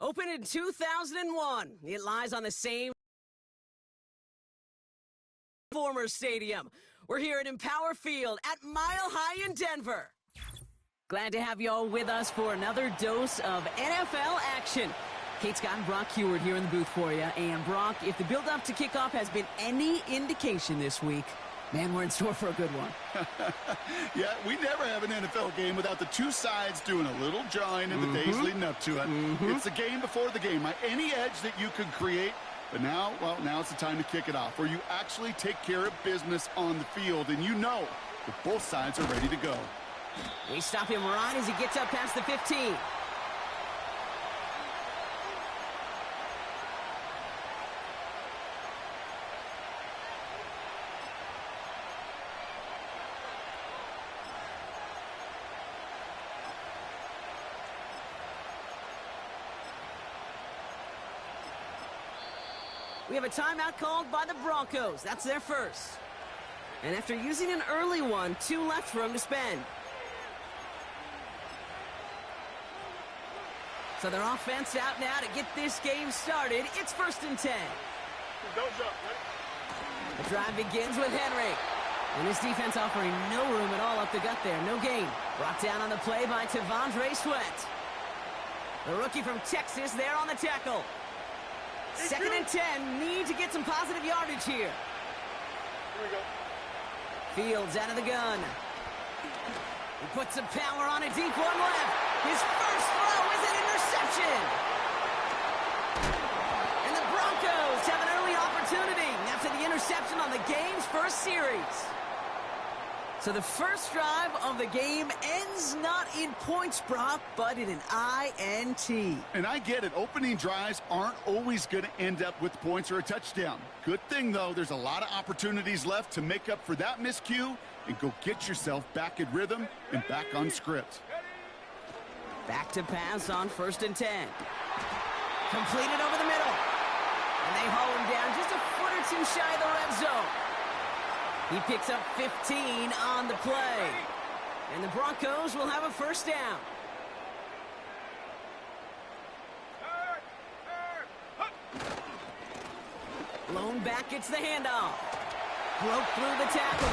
Opened in 2001, it lies on the same former stadium. We're here at Empower Field at Mile High in Denver. Glad to have you all with us for another dose of NFL action. Kate Scott and Brock Heward here in the booth for you. And Brock, if the build-up to kickoff has been any indication this week, man, we're in store for a good one. Yeah, we never have an NFL game without the two sides doing a little jawing in the days leading up to it. It's the game before the game. Any edge that you could create. But now, well, now it's the time to kick it off, where you actually take care of business on the field, and you know that both sides are ready to go. We stop him right as he gets up past the 15. We have a timeout called by the Broncos. That's their first. And after using an early one, 2 left for him to spend. So their offense out now to get this game started. It's 1st and 10. The drive begins with Henry. And his defense offering no room at all up the gut there. No gain. Brought down on the play by T'Vondre Sweat. The rookie from Texas there on the tackle. 2nd and 10. Need to get some positive yardage here. Here we go. Fields out of the gun. He puts some power on a deep one left. His first throw is an interception. And the Broncos have an early opportunity after the interception on the game's first series. So the first drive of the game ends not in points, Brock, but in an INT. And I get it. Opening drives aren't always going to end up with points or a touchdown. Good thing, though, there's a lot of opportunities left to make up for that miscue and go get yourself back in rhythm and back on script. Back to pass on 1st and 10. Completed over the middle. And they haul him down just a foot or two shy of the red zone. He picks up 15 on the play. And the Broncos will have a first down. Blown back, gets the handoff. Broke through the tackle.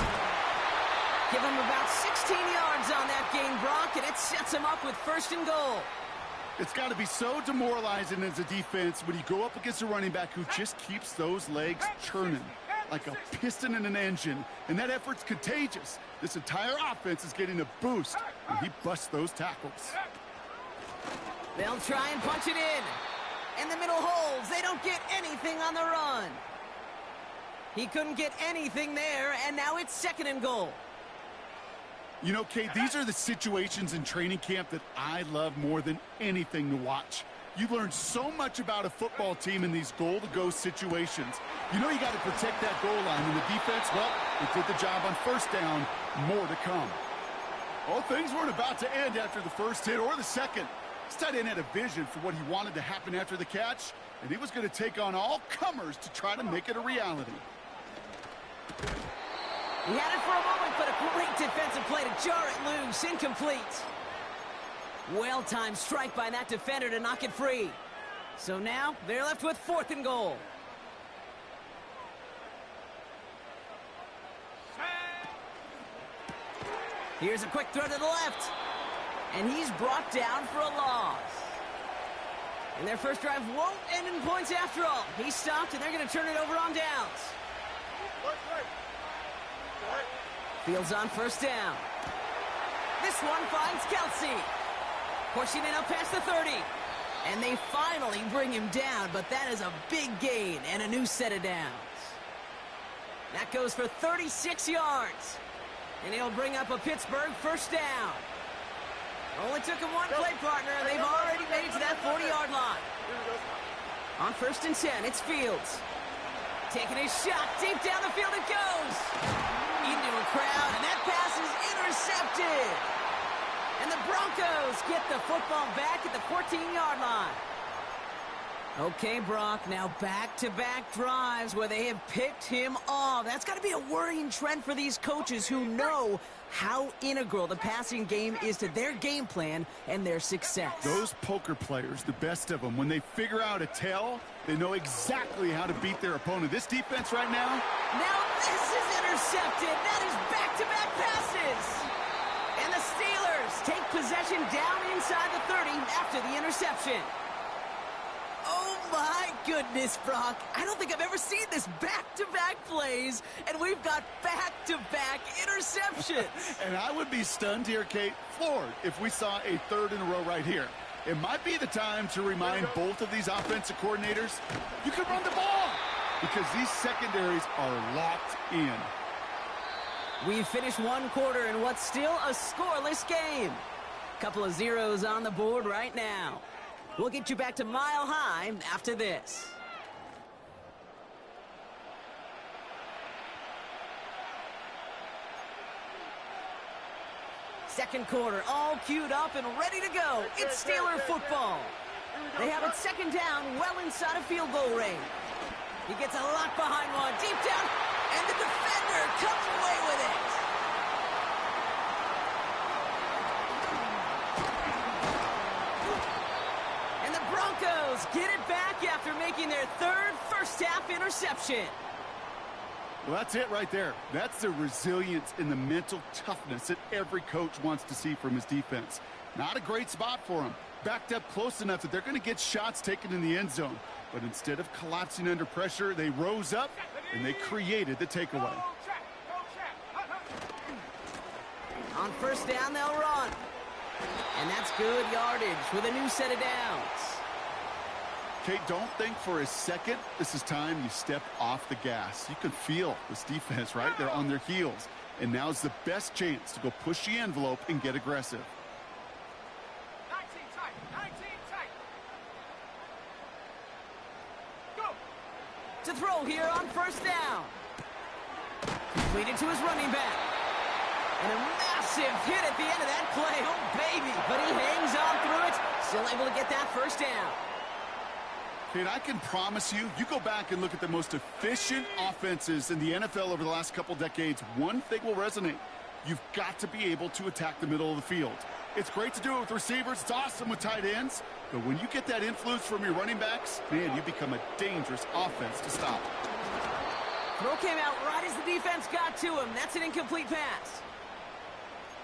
Give him about 16 yards on that gain, Brock, and it sets him up with 1st and goal. It's got to be so demoralizing as a defense when you go up against a running back who just keeps those legs churning like a piston in an engine, and that effort's contagious. This entire offense is getting a boost when he busts those tackles. They'll try and punch it in. And the middle holds. They don't get anything on the run. He couldn't get anything there, and now it's 2nd and goal. You know, Kate, these are the situations in training camp that I love more than anything to watch. You learn so much about a football team in these goal-to-go situations. You know you got to protect that goal line, and the defense, well, they did the job on 1st down. More to come. Well, things weren't about to end after the first hit or the second. This tight end had a vision for what he wanted to happen after the catch, and he was going to take on all comers to try to make it a reality. He had it for a moment, but a great defensive play to jar it loose. Incomplete. Well-timed strike by that defender to knock it free. So now they're left with 4th and goal. Here's a quick throw to the left. And he's brought down for a loss. And their first drive won't end in points after all. He stopped, and they're going to turn it over on downs. Fields on 1st down. This one finds Kelsey. Pushing it up past the 30. And they finally bring him down, but that is a big gain and a new set of downs. That goes for 36 yards. And he'll bring up a Pittsburgh 1st down. Only took him one play, partner, and they've already made it to that 40-yard line. On 1st and 10, it's Fields. Taking his shot, deep down the field it goes. Into a crowd, and that pass is intercepted. And the Broncos get the football back at the 14-yard line. Okay, Brock, now back-to-back drives where they have picked him off. That's got to be a worrying trend for these coaches who know how integral the passing game is to their game plan and their success. Those poker players, the best of them, when they figure out a tell, they know exactly how to beat their opponent. This defense right now. Now this is intercepted. That is back-to-back passes. And the Steelers take possession down inside the 30 after the interception. Oh, my goodness, Brock. I don't think I've ever seen this back-to-back plays, and we've got back-to-back interceptions. And I would be stunned here, Kate, floored, if we saw a third in a row right here. It might be the time to remind both of these offensive coordinators, you can run the ball, because these secondaries are locked in. We've finished one quarter in what's still a scoreless game. Couple of zeros on the board right now. We'll get you back to Mile High after this. Second quarter, all queued up and ready to go. It's Steeler football. They have it second down, well inside of field goal range. He gets a lot behind one, deep down, and the defender comes away with it. Get it back after making their third first-half interception. Well, that's it right there. That's the resilience and the mental toughness that every coach wants to see from his defense. Not a great spot for him. Backed up close enough that they're going to get shots taken in the end zone. But instead of collapsing under pressure, they rose up and they created the takeaway. On first down, they'll run. And that's good yardage with a new set of downs. Kate, don't think for a second this is time you step off the gas. You can feel this defense, right? They're on their heels. And now's the best chance to go push the envelope and get aggressive. 19 tight. Go. To throw here on first down. Completed to his running back. And a massive hit at the end of that play. Oh, baby. But he hangs on through it. Still able to get that first down. Kate, I can promise you, you go back and look at the most efficient offenses in the NFL over the last couple decades, one thing will resonate. You've got to be able to attack the middle of the field. It's great to do it with receivers. It's awesome with tight ends. But when you get that influence from your running backs, man, you become a dangerous offense to stop. Throw came out right as the defense got to him. That's an incomplete pass.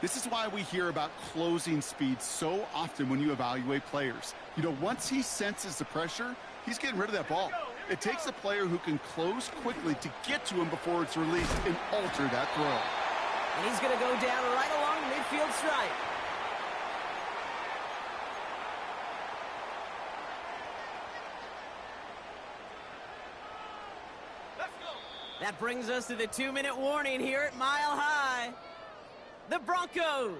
This is why we hear about closing speed so often when you evaluate players. You know, once he senses the pressure, he's getting rid of that ball. It takes a player who can close quickly to get to him before it's released and alter that throw. And he's going to go down right along the midfield stripe. Let's go. That brings us to the 2-minute warning here at Mile High. The Broncos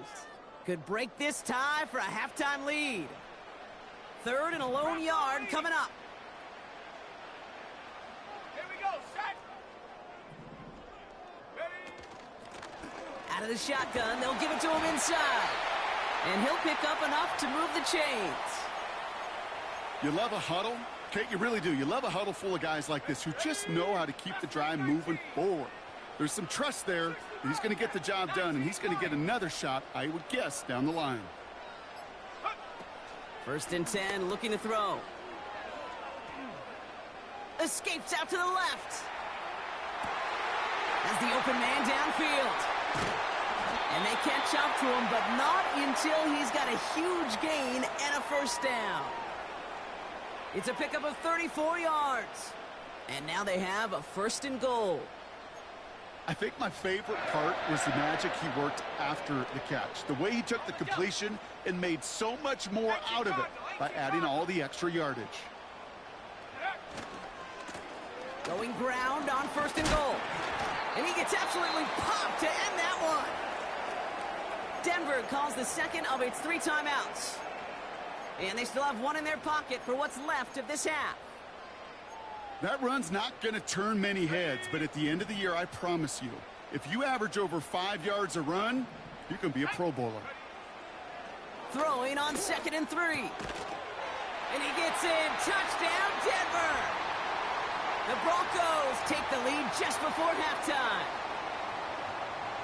could break this tie for a halftime lead. Third and a lone yard coming up. Here we go. Set. Ready. Out of the shotgun, they'll give it to him inside. And he'll pick up enough to move the chains. You love a huddle? Kate, you really do. You love a huddle full of guys like this who just know how to keep the drive moving forward. There's some trust there. He's going to get the job done, and he's going to get another shot, I would guess, down the line. First and 10, looking to throw. Escapes out to the left. Has the open man downfield. And they catch up to him, but not until he's got a huge gain and a first down. It's a pickup of 34 yards. And now they have a first and goal. I think my favorite part was the magic he worked after the catch. The way he took the completion and made so much more out of it by adding all the extra yardage. Going ground on first and goal. And he gets absolutely popped to end that one. Denver calls the second of its 3 timeouts. And they still have one in their pocket for what's left of this half. That run's not going to turn many heads, but at the end of the year, I promise you, if you average over 5 yards a run, you can be a Pro Bowler. Throwing on second and 3. And he gets gets in. Touchdown, Denver. The Broncos take the lead just before halftime.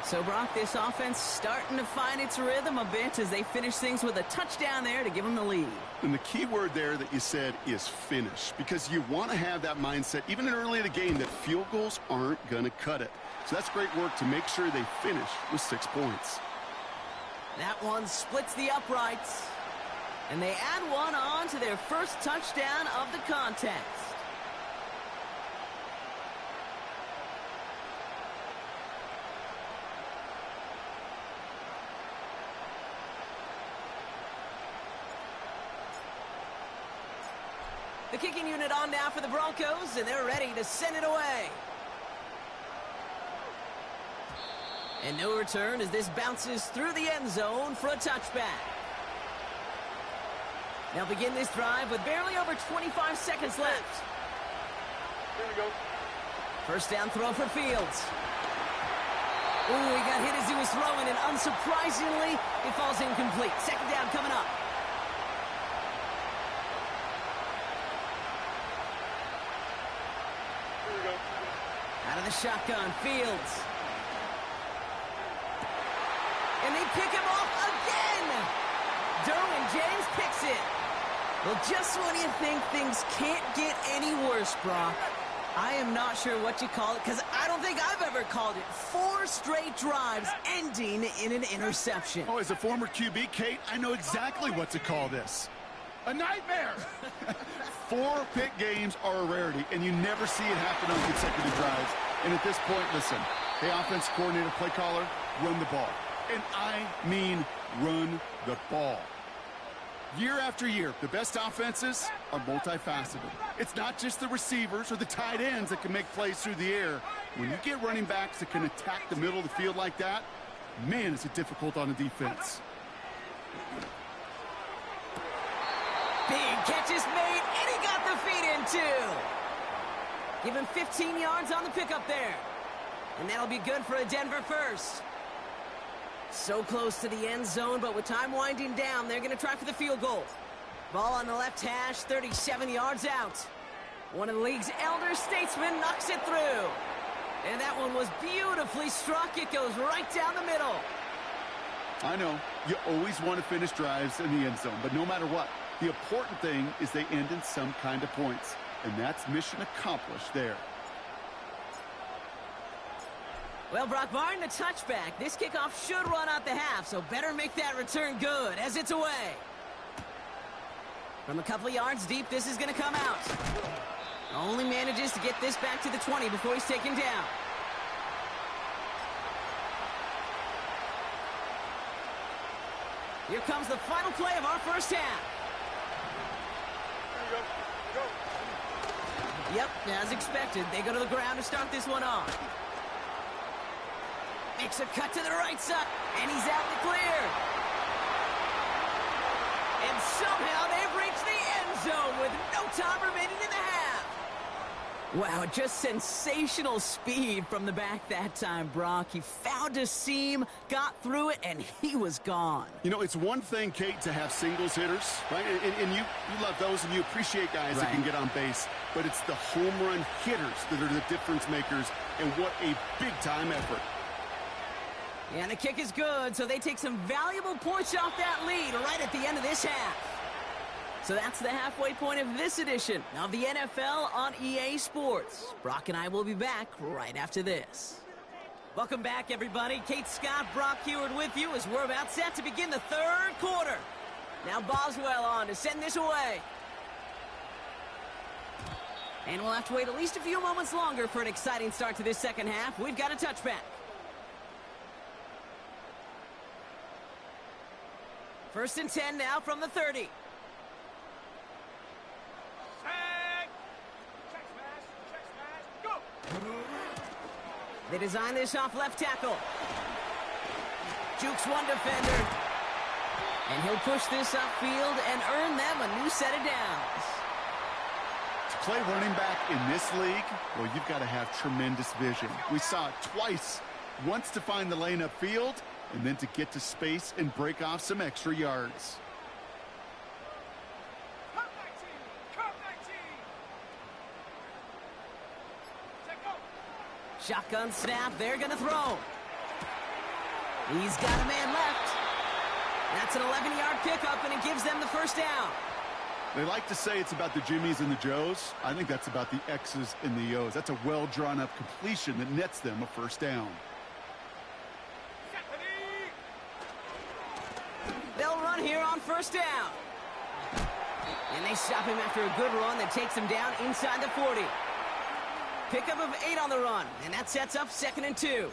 So, Brock, this offense starting to find its rhythm a bit as they finish things with a touchdown there to give them the lead. And the key word there that you said is finish, because you want to have that mindset, even early in the game, that field goals aren't going to cut it. So that's great work to make sure they finish with 6 points. That one splits the uprights. And they add one on to their first touchdown of the contest. The kicking unit on now for the Broncos, and they're ready to send it away. And no return as this bounces through the end zone for a touchback. They'll begin this drive with barely over 25 seconds left. Here we go. First down throw for Fields. Ooh, he got hit as he was throwing, and unsurprisingly, it falls incomplete. Second down coming up. Here we go. Out of the shotgun, Fields. And they pick him off again! Derwin James picks it. Well, just when you think things can't get any worse, Brock, I am not sure what you call it, because I don't think I've ever called it 4 straight drives ending in an interception. Oh, as a former QB, Kate, I know exactly what to call this. A nightmare! 4 pick games are a rarity, and you never see it happen on consecutive drives. And at this point, listen, hey, offense coordinator, play caller, run the ball. And I mean run the ball. Year after year, the best offenses are multifaceted. It's not just the receivers or the tight ends that can make plays through the air. When you get running backs that can attack the middle of the field like that, man, is it difficult on the defense. Big catch is made, and he got the feet in too. Give him 15 yards on the pickup there. And that'll be good for a Denver first. So close to the end zone, but with time winding down, they're going to try for the field goal. Ball on the left hash, 37 yards out. One of the league's elder statesmen knocks it through. And that one was beautifully struck. It goes right down the middle. I know, you always want to finish drives in the end zone, but no matter what, the important thing is they end in some kind of points. And that's mission accomplished there. Well, Brock, barring the touchback, this kickoff should run out the half, so better make that return good as it's away. From a couple of yards deep, this is going to come out. Only manages to get this back to the 20 before he's taken down. Here comes the final play of our first half. Here we go. Go. Yep, as expected, they go to the ground to start this one off. Makes a cut to the right side, and he's out in the clear. And somehow they've reached the end zone with no time remaining in the half. Wow, just sensational speed from the back that time, Brock. He found a seam, got through it, and he was gone. You know, it's one thing, Kate, to have singles hitters, right? And you love those, and you appreciate guys that can get on base. But it's the home run hitters that are the difference makers, and what a big-time effort. And the kick is good, so they take some valuable points off that lead right at the end of this half. So that's the halfway point of this edition of the NFL on EA Sports. Brock and I will be back right after this. Welcome back, everybody. Kate Scott, Brock Heward with you as we're about set to begin the third quarter. Now Boswell on to send this away. And we'll have to wait at least a few moments longer for an exciting start to this second half. We've got a touchback. First and 10 now from the 30. Tag. Check smash. Go. They design this off left tackle. Jukes one defender. And he'll push this upfield and earn them a new set of downs. To play running back in this league, well, you've got to have tremendous vision. We saw it twice. Once to find the lane upfield, and then to get to space and break off some extra yards. Shotgun snap, they're going to throw. He's got a man left. That's an 11-yard pickup, and it gives them the first down. They like to say it's about the Jimmies and the Joes. I think that's about the X's and the O's. That's a well-drawn-up completion that nets them a first down. They'll run here on first down. And they stop him after a good run that takes him down inside the 40. Pickup of 8 on the run, and that sets up 2nd and 2.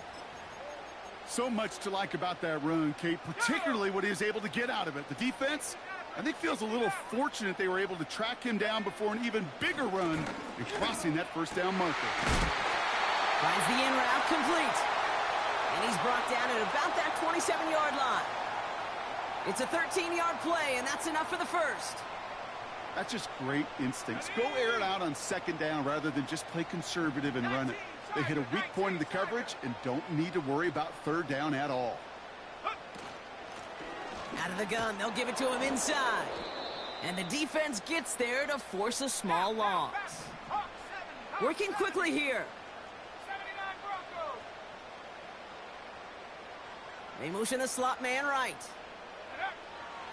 So much to like about that run, Kate, particularly what he was able to get out of it. The defense, I think, feels a little fortunate they were able to track him down before an even bigger run and crossing that first down marker. Finds the in route complete. And he's brought down at about that 27-yard line. It's a 13-yard play, and that's enough for the first. That's just great instincts. Go air it out on 2nd down rather than just play conservative and run it. They hit a weak point in the coverage and don't need to worry about 3rd down at all. Out of the gun, they'll give it to him inside. And the defense gets there to force a small loss. Working quickly here. They motion the slot man right.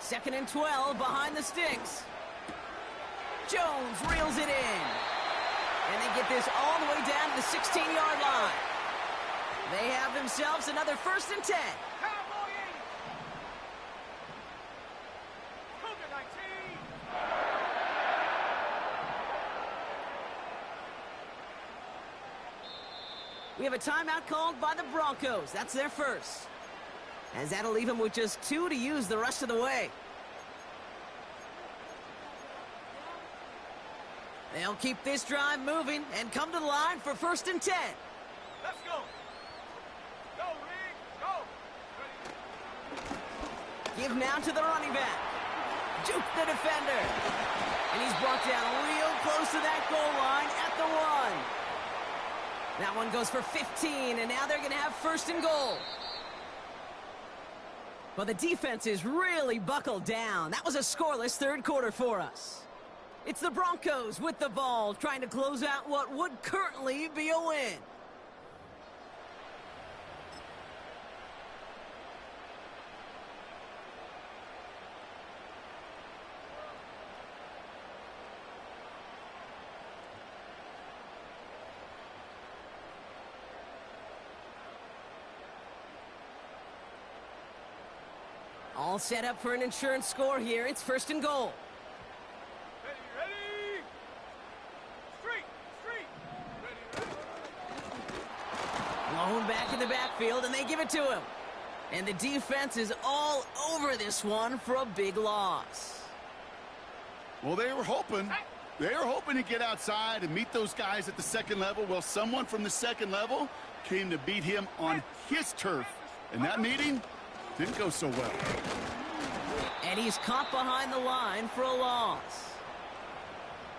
2nd and 12 behind the sticks. Jones reels it in. And they get this all the way down to the 16-yard line. They have themselves another 1st and 10. We have a timeout called by the Broncos. That's their first. As that'll leave them with just 2 to use the rest of the way. They'll keep this drive moving and come to the line for 1st and 10. Let's go. Go, Rick. Go. Give now to the running back. Juke the defender. And he's brought down real close to that goal line at the 1. That one goes for 15, and now they're going to have 1st and goal. Well, the defense is really buckled down. That was a scoreless 3rd quarter for us. It's the Broncos with the ball, trying to close out what would currently be a win. All set up for an insurance score here. It's 1st and goal. Ready. Street. Ready. Blown back in the backfield, and they give it to him. And the defense is all over this one for a big loss. Well, they were hoping to get outside and meet those guys at the 2nd level. Well, someone from the 2nd level came to beat him on his turf. And that meeting didn't go so well. And he's caught behind the line for a loss.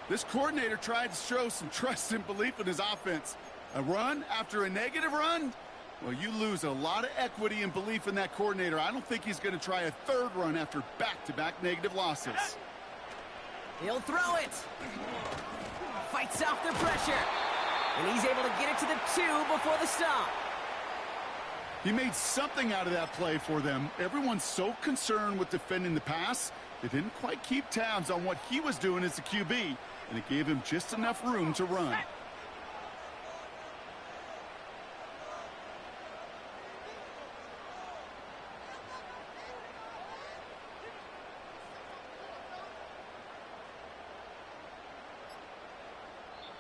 This coordinator tried to show some trust and belief in his offense. A run after a negative run? Well, you lose a lot of equity and belief in that coordinator. I don't think he's going to try a 3rd run after back-to-back negative losses. He'll throw it. Fights off the pressure. And he's able to get it to the 2 before the stop. He made something out of that play for them. Everyone's so concerned with defending the pass, they didn't quite keep tabs on what he was doing as the QB, and it gave him just enough room to run.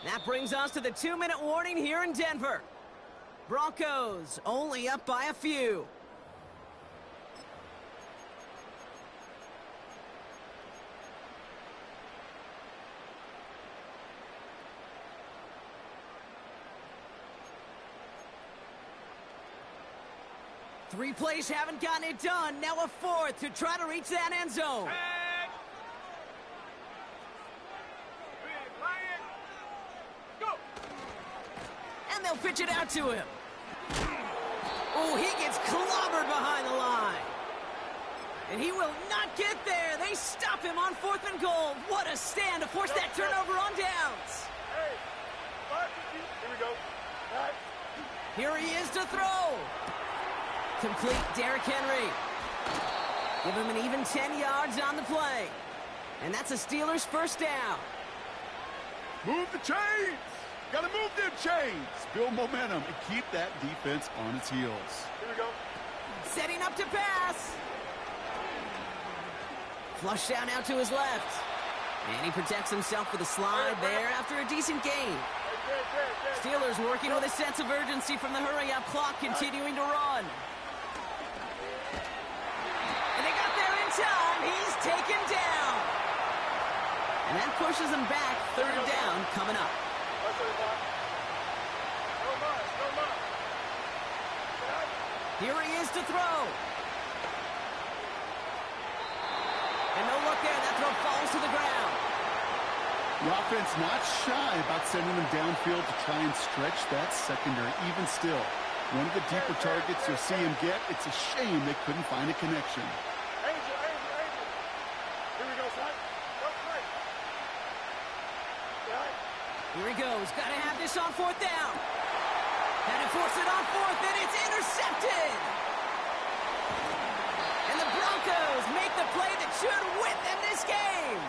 That brings us to the 2-minute warning here in Denver. Broncos only up by a few. Three plays haven't gotten it done. Now a 4th to try to reach that end zone. And they'll pitch it out to him. Oh, he gets clobbered behind the line. And he will not get there. They stop him on 4th and goal. What a stand to force that turnover on downs. Hey, here we go. Here he is to throw. Complete Derrick Henry. Give him an even 10 yards on the play. And that's a Steelers first down. Move the chains. Got to move them chains. Build momentum and keep that defense on its heels. Here we go. Setting up to pass. Flush down out to his left. And he protects himself with a slide there after a decent gain. Steelers working with a sense of urgency from the hurry-up clock, continuing to run. And they got there in time. He's taken down. And that pushes him back. Third down coming up. Here he is to throw. And no look there. That throw falls to the ground. The offense not shy about sending them downfield to try and stretch that secondary. Even still, one of the deeper targets you'll see him get. It's a shame they couldn't find a connection. Angel. Here we go, son. Go play. Here he goes. Got to have this on fourth down. Had to force it on fourth, and it's intercepted. And the Broncos make the play that should win them this game.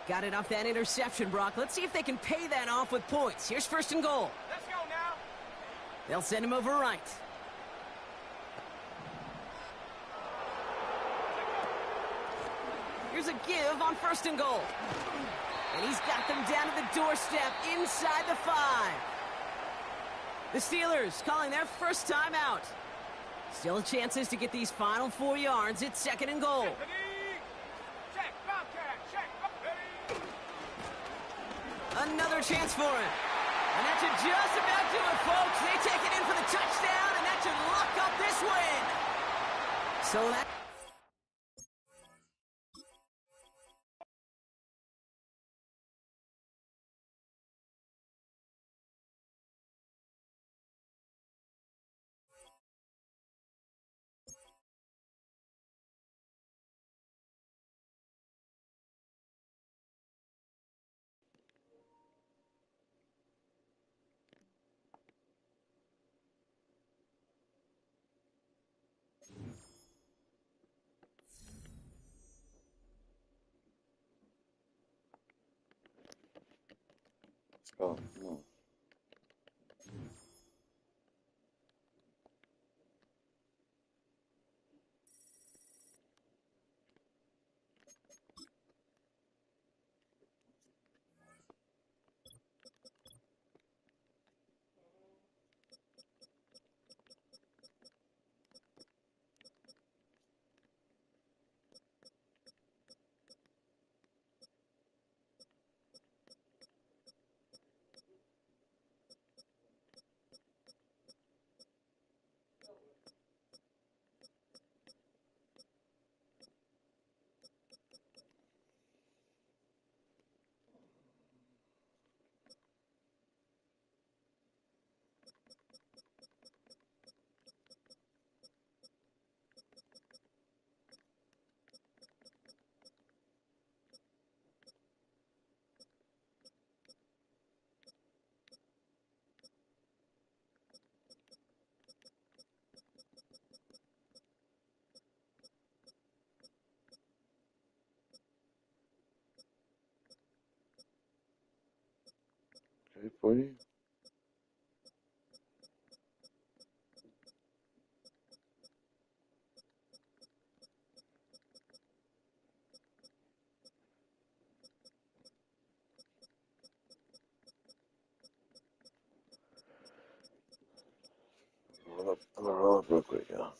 Got it off that interception, Brock. Let's see if they can pay that off with points. Here's first and goal. Let's go now. They'll send him over right. Here's a give on first and goal. And he's got them down to the doorstep inside the 5. The Steelers calling their first time out. Still chances to get these final 4 yards. It's second and goal. Check, Bobcat, check. Another chance for him. And that should just about do it, folks. They take it in for the touchdown, and that should lock up this win. So that... Oh, no. Okay, 40. I'm gonna roll up real quick, y'all.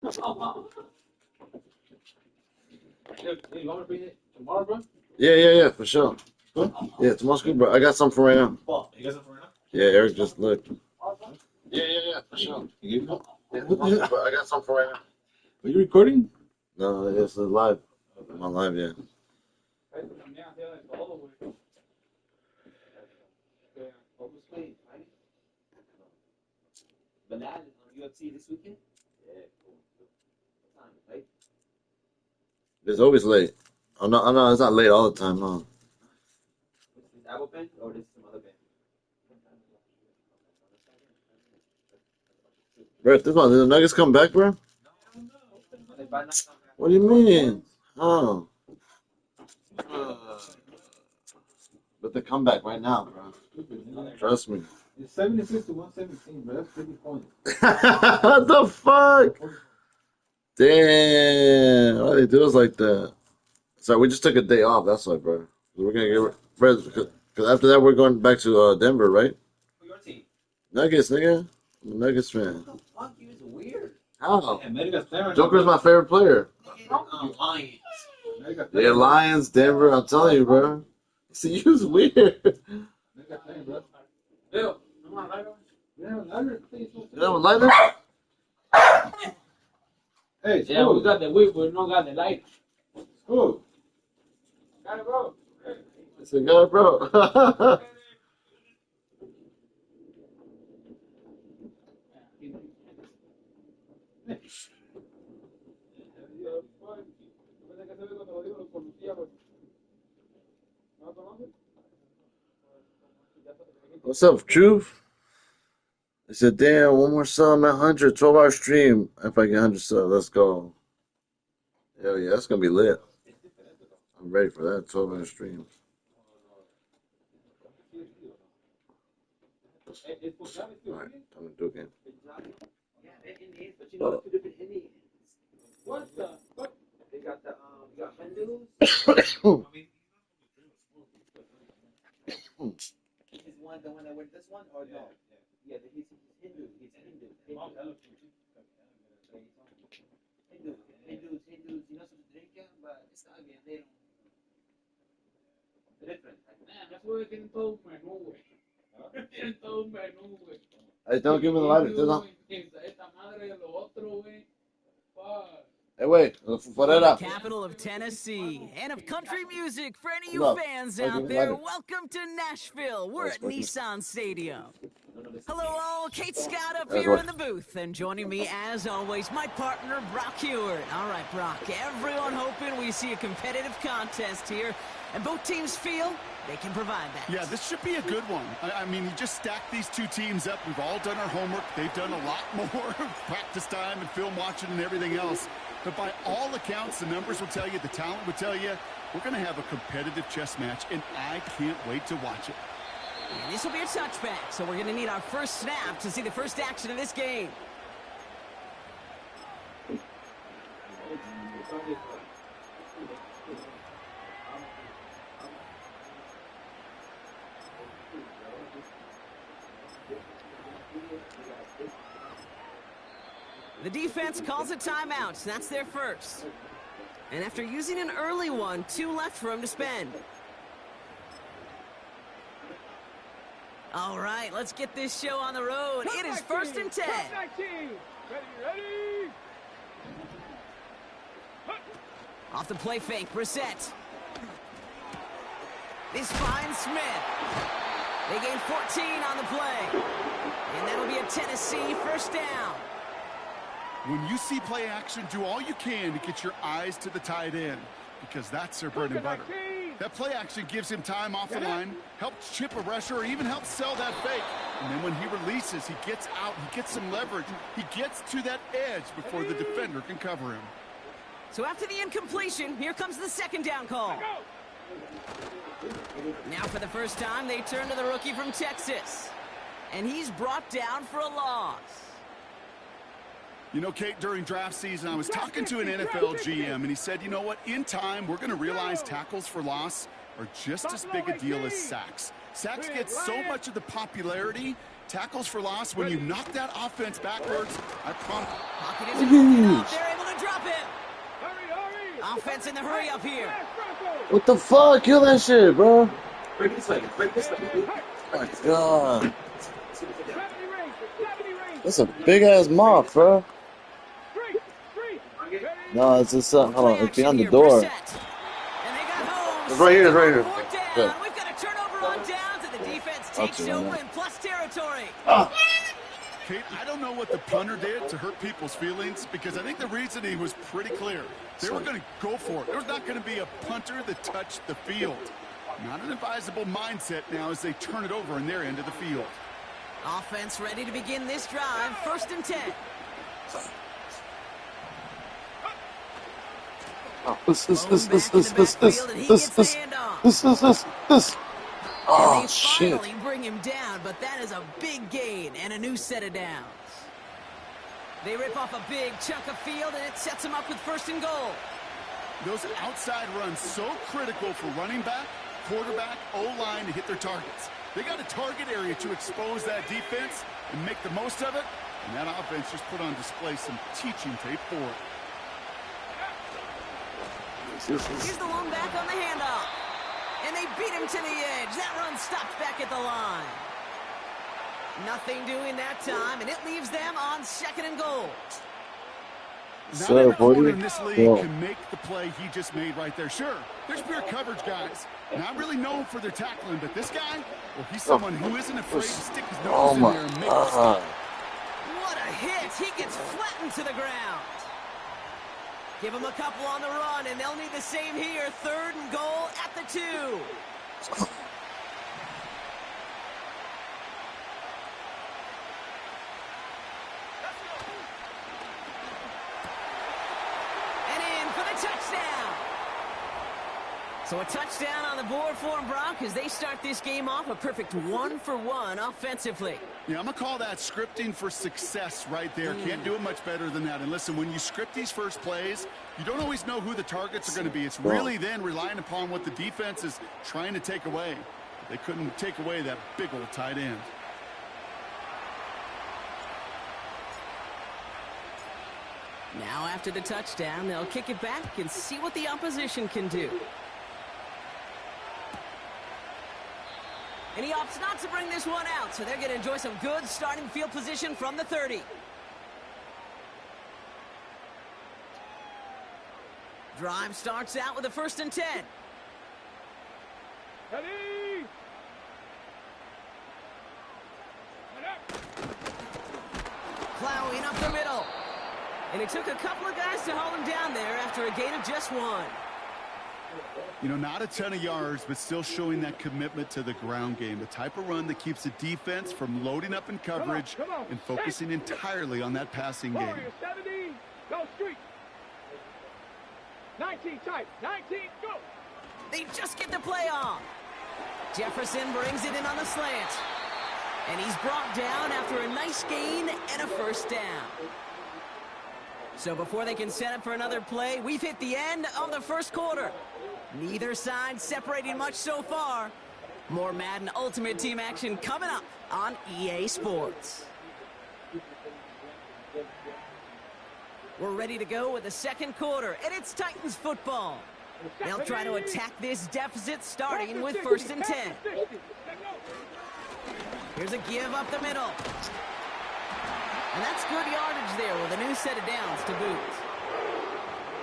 Hey, you want to bring it tomorrow, bro? Yeah, for sure. Huh? Yeah, tomorrow's good, bro. I got some for right now. You got something right now? Yeah, Eric just looked. Yeah, for sure. You gave me? Yeah, but I got some for right now. Are you recording? No, it's live. I'm on live, yeah. Madden on UFC this weekend? Yeah, cool. What time? Late? It's always late. I'm not, it's not late all the time, no. Is this Apple Pen or this some other pen? Bro, this one, did the Nuggets come back, bro? What do you mean? Oh. But they come back right now, bro. Trust me. It's 76 to 117, bro. That's 50 points. What the fuck? Damn. Why they do us like that? Sorry, we just took a day off. That's why, bro. We're gonna get because after that we're going back to Denver, right? For your team. Nuggets, nigga. I'm a Nuggets fan. What the fuck? You is weird. How? Yeah, Joker's my favorite player. Lions. Yeah, Lions, Denver. I'm telling you, bro. See, you was weird. Bill, come on, lighter. Yeah, lighter, please. You have a lighter? Hey, yeah, we got the whip, but we don't got the light. Cool. Got it, bro. It's a guy, bro. What's up, Truth? I said, damn, one more sub, I'm at 100, 12-hour stream. If I get 100 subs, let's go. Hell yeah, that's going to be lit. I'm ready for that 12-hour stream. All right, time to do it again. Yeah, they're Indians, but you know, two different Indians. What the fuck? They got the, you got Hindus. Is one the one that went this one or no? Yeah, he's Hindu. He's Hindu. Hindus. You know some drink, but it's not again. They don't. They're different. Man, that's where they can told me no way. They told me no way. Hey, don't give me the lighter, do Hey, wait, fuera. Capital of Tennessee and of country music for any of you Hold up. fans Wait, out give me there. lighter. Welcome to Nashville. We're at Nissan Stadium. Hello all, Kate Scott up That's here what- in the booth, and joining me as always, my partner Brock Heward. All right, Brock, everyone hoping we see a competitive contest here, and both teams feel they can provide that. Yeah, this should be a good one. I mean, you just stack these two teams up. We've all done our homework. They've done a lot more practice time and film watching and everything else. But by all accounts, the numbers will tell you, the talent will tell you, we're going to have a competitive chess match, and I can't wait to watch it. And this will be a touchback, so we're going to need our first snap to see the first action of this game. The defense calls a timeout, so that's their first. And after using an early one, 2 left for him to spend. All right, let's get this show on the road. It is 1st and 10. Ready. Off the play fake, Brissett. This finds Smith. They gain 14 on the play. And that'll be a Tennessee first down. When you see play action, do all you can to get your eyes to the tight end, because that's their bread and butter. That play action gives him time off the line, helps chip a rusher, or even helps sell that fake. And then when he releases, he gets out, he gets some leverage. He gets to that edge before the defender can cover him. So after the incompletion, here comes the second down call. Now for the first time, they turn to the rookie from Texas. And he's brought down for a loss. You know, Kate, during draft season, I was talking to an NFL GM, and he said, you know what, in time, we're going to realize tackles for loss are just as big a deal as sacks. Sacks get so much of the popularity, Tackles for loss, when you knock that offense backwards, I promise. Pocket isn't holding up. They're able to drop him. Hurry. Offense in the hurry up here. What the fuck? Kill that shit, bro. Break this way. Break this way. Oh my god. 70 range. That's a big ass moth, bro. Three. No, it's just hold on, it's Action behind the here, door. Brissett. And they got home. It's right here, it's right here. Fourth down. Good. We've got a turnover on downs, and the defense takes Okay, over man. in plus territory. Kate, I don't know what the punter did to hurt people's feelings because I think the reasoning was pretty clear. They were going to go for it. There was not going to be a punter that touched the field. Not an advisable mindset now as they turn it over in their end of the field. Offense ready to begin this drive. 1st and 10. This. Oh, And they shit. finally bring him down, but that is a big gain and a new set of downs. They rip off a big chunk of field, and it sets them up with 1st and goal. Those outside runs so critical for running back, quarterback, O-line to hit their targets. They got a target area to expose that defense and make the most of it, and that offense just put on display some teaching tape for it. Here's the lone back on the handoff. And they beat him to the edge. That run stopped back at the line. Nothing doing that time, and it leaves them on 2nd and goal. Not every corner in Forty. this league Whoa. can make the play he just made right there. Sure, there's pure coverage guys. Not really known for their tackling, but this guy, well, he's someone who isn't afraid to stick his Oh nose in my there and make a god. stop. What a hit. He gets flattened to the ground. Give him a couple on the run, and they'll need the same here. 3rd and goal at the 2. And in for the touchdown. So a touchdown on the board for them, Brock, as they start this game off a perfect 1-for-1 offensively. Yeah, I'm going to call that scripting for success right there. Can't do it much better than that. And listen, when you script these first plays, you don't always know who the targets are going to be. It's really then relying upon what the defense is trying to take away. They couldn't take away that big old tight end. Now after the touchdown, they'll kick it back and see what the opposition can do. And he opts not to bring this one out, so they're going to enjoy some good starting field position from the 30. Drive starts out with a 1st and 10. Ready. Plowing up the middle. And it took a couple of guys to hold him down there after a gain of just 1. You know, not a ton of yards, but still showing that commitment to the ground game. The type of run that keeps the defense from loading up in coverage Come on. and focusing entirely on that passing game. Warrior 70. Go street. 19 tight. 19. Go. They just get the play off. Jefferson brings it in on the slant. And he's brought down after a nice gain and a 1st down. So before they can set up for another play, we've hit the end of the 1st quarter. Neither side separating much so far. More Madden Ultimate Team action coming up on EA Sports. We're ready to go with the 2nd quarter, and it's Titans football. They'll try to attack this deficit starting with 1st and 10. Here's a give up the middle. And that's good yardage there with a new set of downs to boot.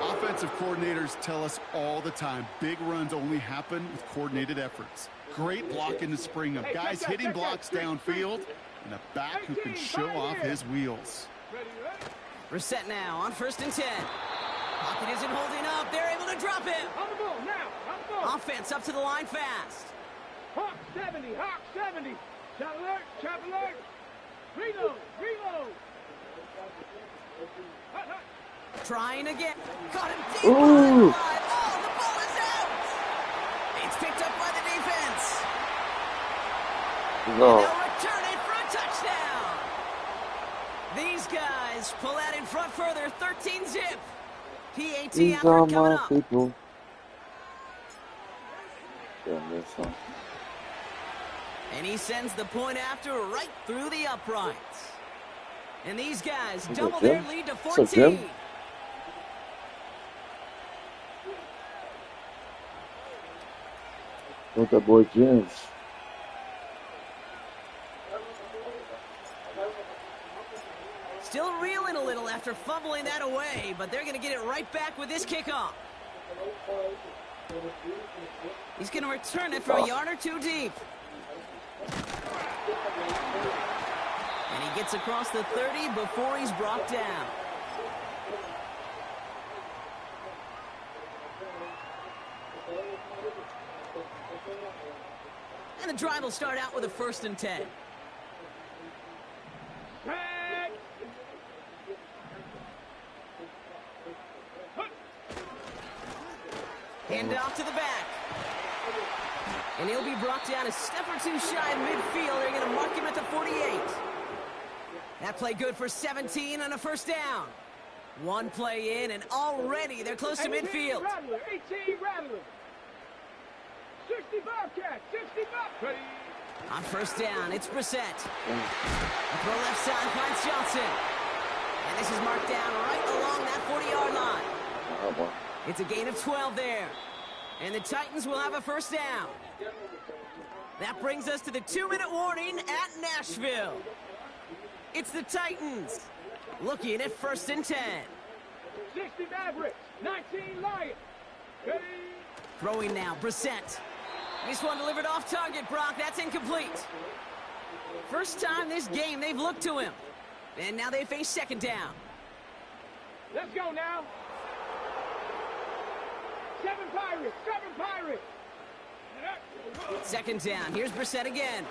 Offensive coordinators tell us all the time, big runs only happen with coordinated efforts. Great blocking to spring them. Guys hitting blocks downfield, and a back who can show off his wheels. Brissett now on 1st and 10. Pocket isn't holding up. They're able to drop him. On the ball now. On the ball. Offense up to the line fast. Hawk 70. Hawk 70. Chop alert. Chop alert. Reload. Reload. Hut, hut. Trying again. Caught him deep. Ooh. Oh, the ball is out. It's picked up by the defense. No. They'll return it for a touchdown. These guys pull out in front further. 13 zip. PAT These effort are coming my up. people. Yeah, this one. And he sends the point after right through the uprights. And these guys What's double up, their Jim? lead to What's up, Jim? 14. What's that boy Jim? Still reeling a little after fumbling that away, but they're going to get it right back with this kickoff. He's going to return it for a yard or two deep. And he gets across the 30 before he's brought down. And the drive will start out with a 1st and 10. Hand off to the back. And he'll be brought down a step or two shy of midfield. They're going to mark him at the 48. That play good for 17 on a 1st down. One play in, and already they're close to midfield. Rattler, 18 Rattler. 65 cat, 65. On 1st down, it's Brissett. A throw left side finds Johnson. And this is marked down right along that 40-yard line. It's a gain of 12 there. And the Titans will have a 1st down. That brings us to the 2-minute warning at Nashville. It's the Titans looking at 1st and 10. 60 Mavericks, 19 Lions. Throwing now, Brissett. This one delivered off target, Brock. That's incomplete. First time this game they've looked to him. And now they face 2nd down. Let's go now. 7 Pirates, 7 Pirates. 2nd down. Here's Brissett again.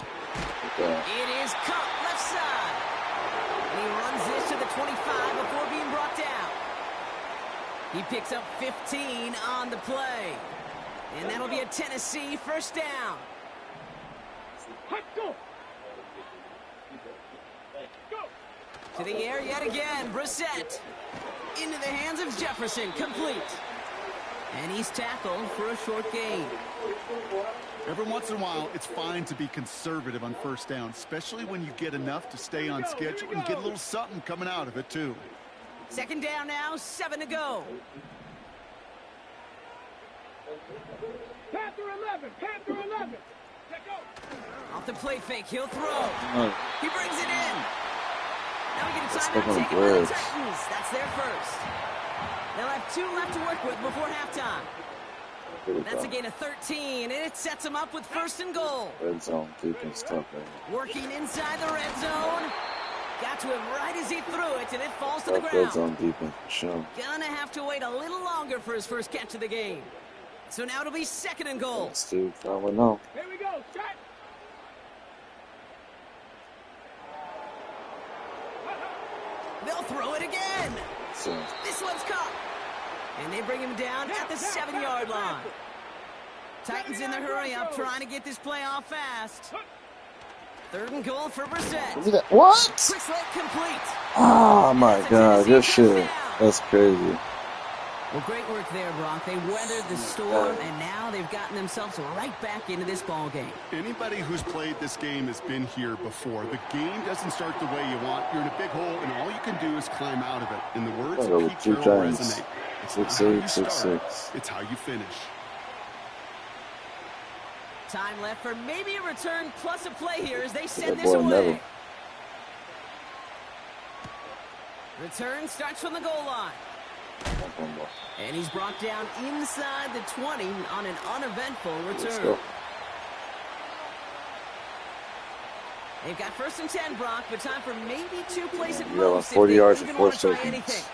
It is caught left side. And he runs this to the 25 before being brought down. He picks up 15 on the play. And that'll be a Tennessee 1st down. Go. To the air yet again, Brissett. Into the hands of Jefferson, complete. And he's tackled for a short gain. Every once in a while, it's fine to be conservative on 1st down, especially when you get enough to stay on schedule and get a little something coming out of it, too. 2nd down now, 7 to go. Panther 11, Panther 11. Let go. Off the play fake, he'll throw. He brings it in. Now we get a Let's look timeout on taken by the Bridge. Titans. That's their 1st. They'll have 2 left to work with before halftime. That's a gain of 13, and it sets them up with 1st and goal. Red zone defense tough, man. Working inside the red zone. Got to him right as he threw it, and it falls to the Tough red ground. zone defense for sure. Gonna have to wait a little longer for his 1st catch of the game. So now it'll be 2nd and goal. Steve, I would know. Here we go, Scott. They'll throw it again. So, This one's caught. And they bring him down at the 7-yard line. Titans in the hurry up, trying to get this play off fast. 3rd and goal for Brissett. look at that. What? Quick slant complete. Oh my god, this shit. That's crazy. Well, great work there, Brock. They weathered the storm, and now they've gotten themselves right back into this ball game. Anybody who's played this game has been here before. The game doesn't start the way you want. You're in a big hole, and all you can do is climb out of it. In the words I'll go of with Pete 2 Carroll times. resonate. It's 6'8", not how you start, 6'6". it's how you finish. Time left for maybe a return plus a play here as they That send this boy away. Neville. Return starts from the goal line. And he's brought down inside the 20 on an uneventful Let's return. go. They've got 1st and 10, Brock, but time for maybe 2 plays at You got most 40 if yards they in even 4 want to try seconds. anything.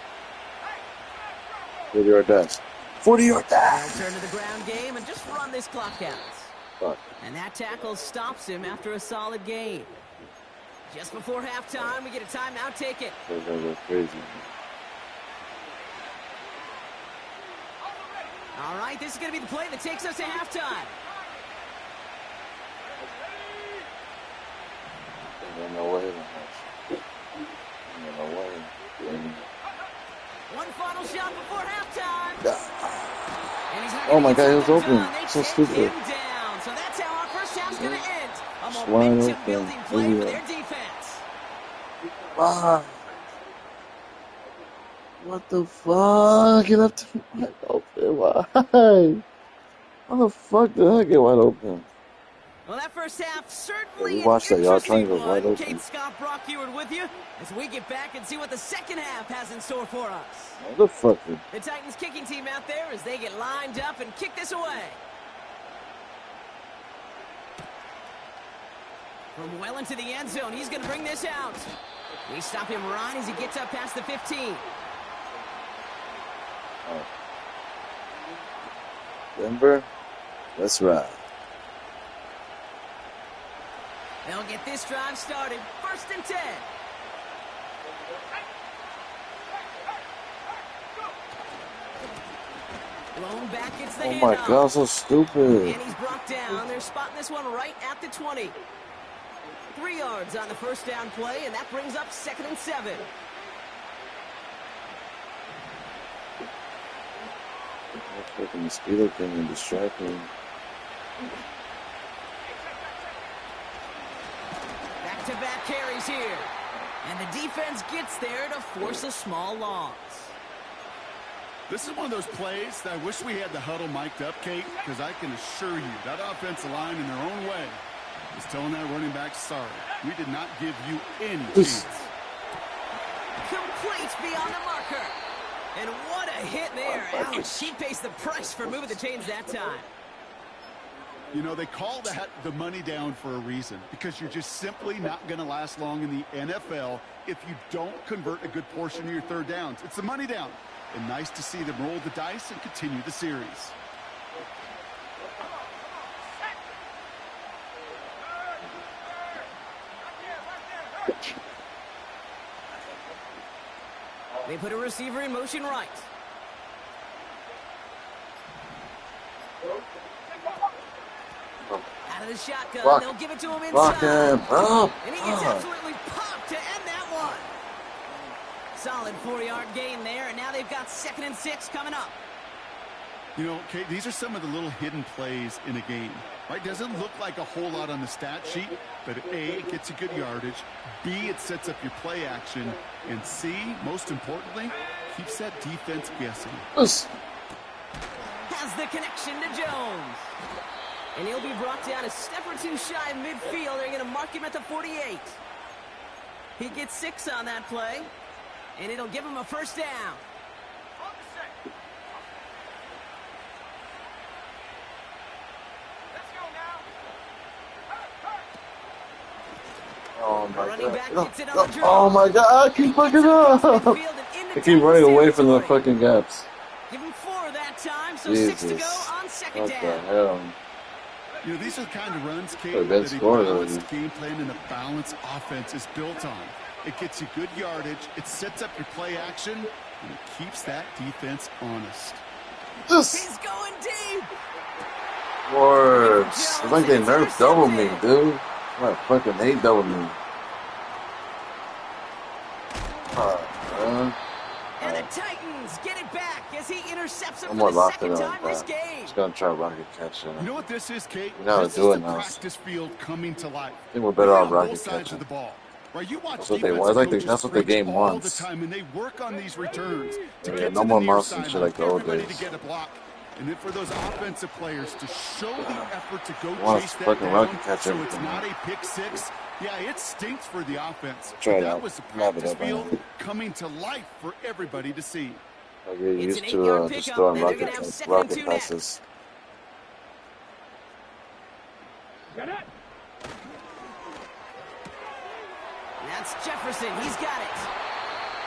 40-yard dash. 40-yard They'll dash. turn to the ground game and just run this clock out. Fuck. And that tackle stops him after a solid gain. Just before halftime, we get a timeout taken. They're gonna go crazy. All right, this is going to be the play that takes us to halftime. Ain't no way. Ain't no way. One final shot before halftime. And he's not Oh gonna my get God, he was something open. done. They So take stupid. him down. So that's how our first half's going to end. A Just wide open. momentum-building play for their defense. Ah. What the fuck? He left him wide open. Why? How the fuck did I get wide open? Well, that first half Yeah, certainly we an watched that. Y'all interesting triangles wide one. open. Kate Scott, Brock Eward with you as we get back and see what the second half has in store for us. Motherfucker. The Titans kicking team out there as they get lined up and kick this away. From well into the end zone, he's going to bring this out. We stop him right as he gets up past the 15. Oh. Denver, let's ride. They'll get this drive started. 1st and 10. Blown back, it's the Oh my handoff. god, so stupid. And he's brought down. They're spotting this one right at the 20. 3 yards on the first down play, and that brings up 2nd and 7. That fucking mosquito thing and distracting. Back-to-back carries here. And the defense gets there to force a small loss. This is one of those plays that I wish we had the huddle mic'd up, Kate, because I can assure you that offensive line in their own way is telling that running back, sorry, we did not give you any chance. Complete beyond the marker. And what a hit there. Ouch, she pays the price for moving the chains that time. You know, they call that the money down for a reason, because you're just simply not going to last long in the NFL if you don't convert a good portion of your third downs. It's the money down. And nice to see them roll the dice and continue the series. They put a receiver in motion right. Out of the shotgun, Rock. they'll give it to him inside. Rock him up. And he gets absolutely popped to end that one. Solid 4-yard gain there, and now they've got 2nd and 6 coming up. You know, Kate, these are some of the little hidden plays in a game, right? Doesn't look like a whole lot on the stat sheet, but A, it gets you good yardage, B, it sets up your play action, and C, most importantly, keeps that defense guessing. Has the connection to Jones. And he'll be brought down a step or two shy of midfield. They're going to mark him at the 48. He gets 6 on that play, and it'll give him a first down. Oh my Running back god. gets it on the draw. Oh my god, I keep fucking up. I keep running away from the fucking gaps. Give him 4 that time, so Jesus. 6 to go on second What the down. hell? You know, these are the kind of runs, Kate, Could've that been a scored balanced already. game plan and a balanced offense is built on. It gets you good yardage, it sets up your play action, and it keeps that defense honest. He's going deep. Words. It's like they nerfed double me, dude. I fucking hate double me. And the Titans get it back as he intercepts him I'm for more the locked in second on time this that. game. Just gonna try rocket catch. You know what this is, Kate? We gotta This do is it the now. practice field coming to life. I think we're better off On rocket both sides catching. of the ball. Right, you watch That's what they defensive want. coaches That's what the preach game all wants. the time, and they work on these returns to Yeah, get no to more the near mouse and shit sideline, like the old everybody days. to get a block. And then for those offensive players to show the effort to go want chase to that fucking down, rocket catch so it's everything. not a pick six. Yeah, it stinks for the offense. Try it That out. was the Wrap it practice up, man. field coming to life for everybody to see. I get It's used an to 8-yard just pickup, throwing and they're gonna have second and rocket 2 next. passes. Got it. That's Jefferson. He's got it.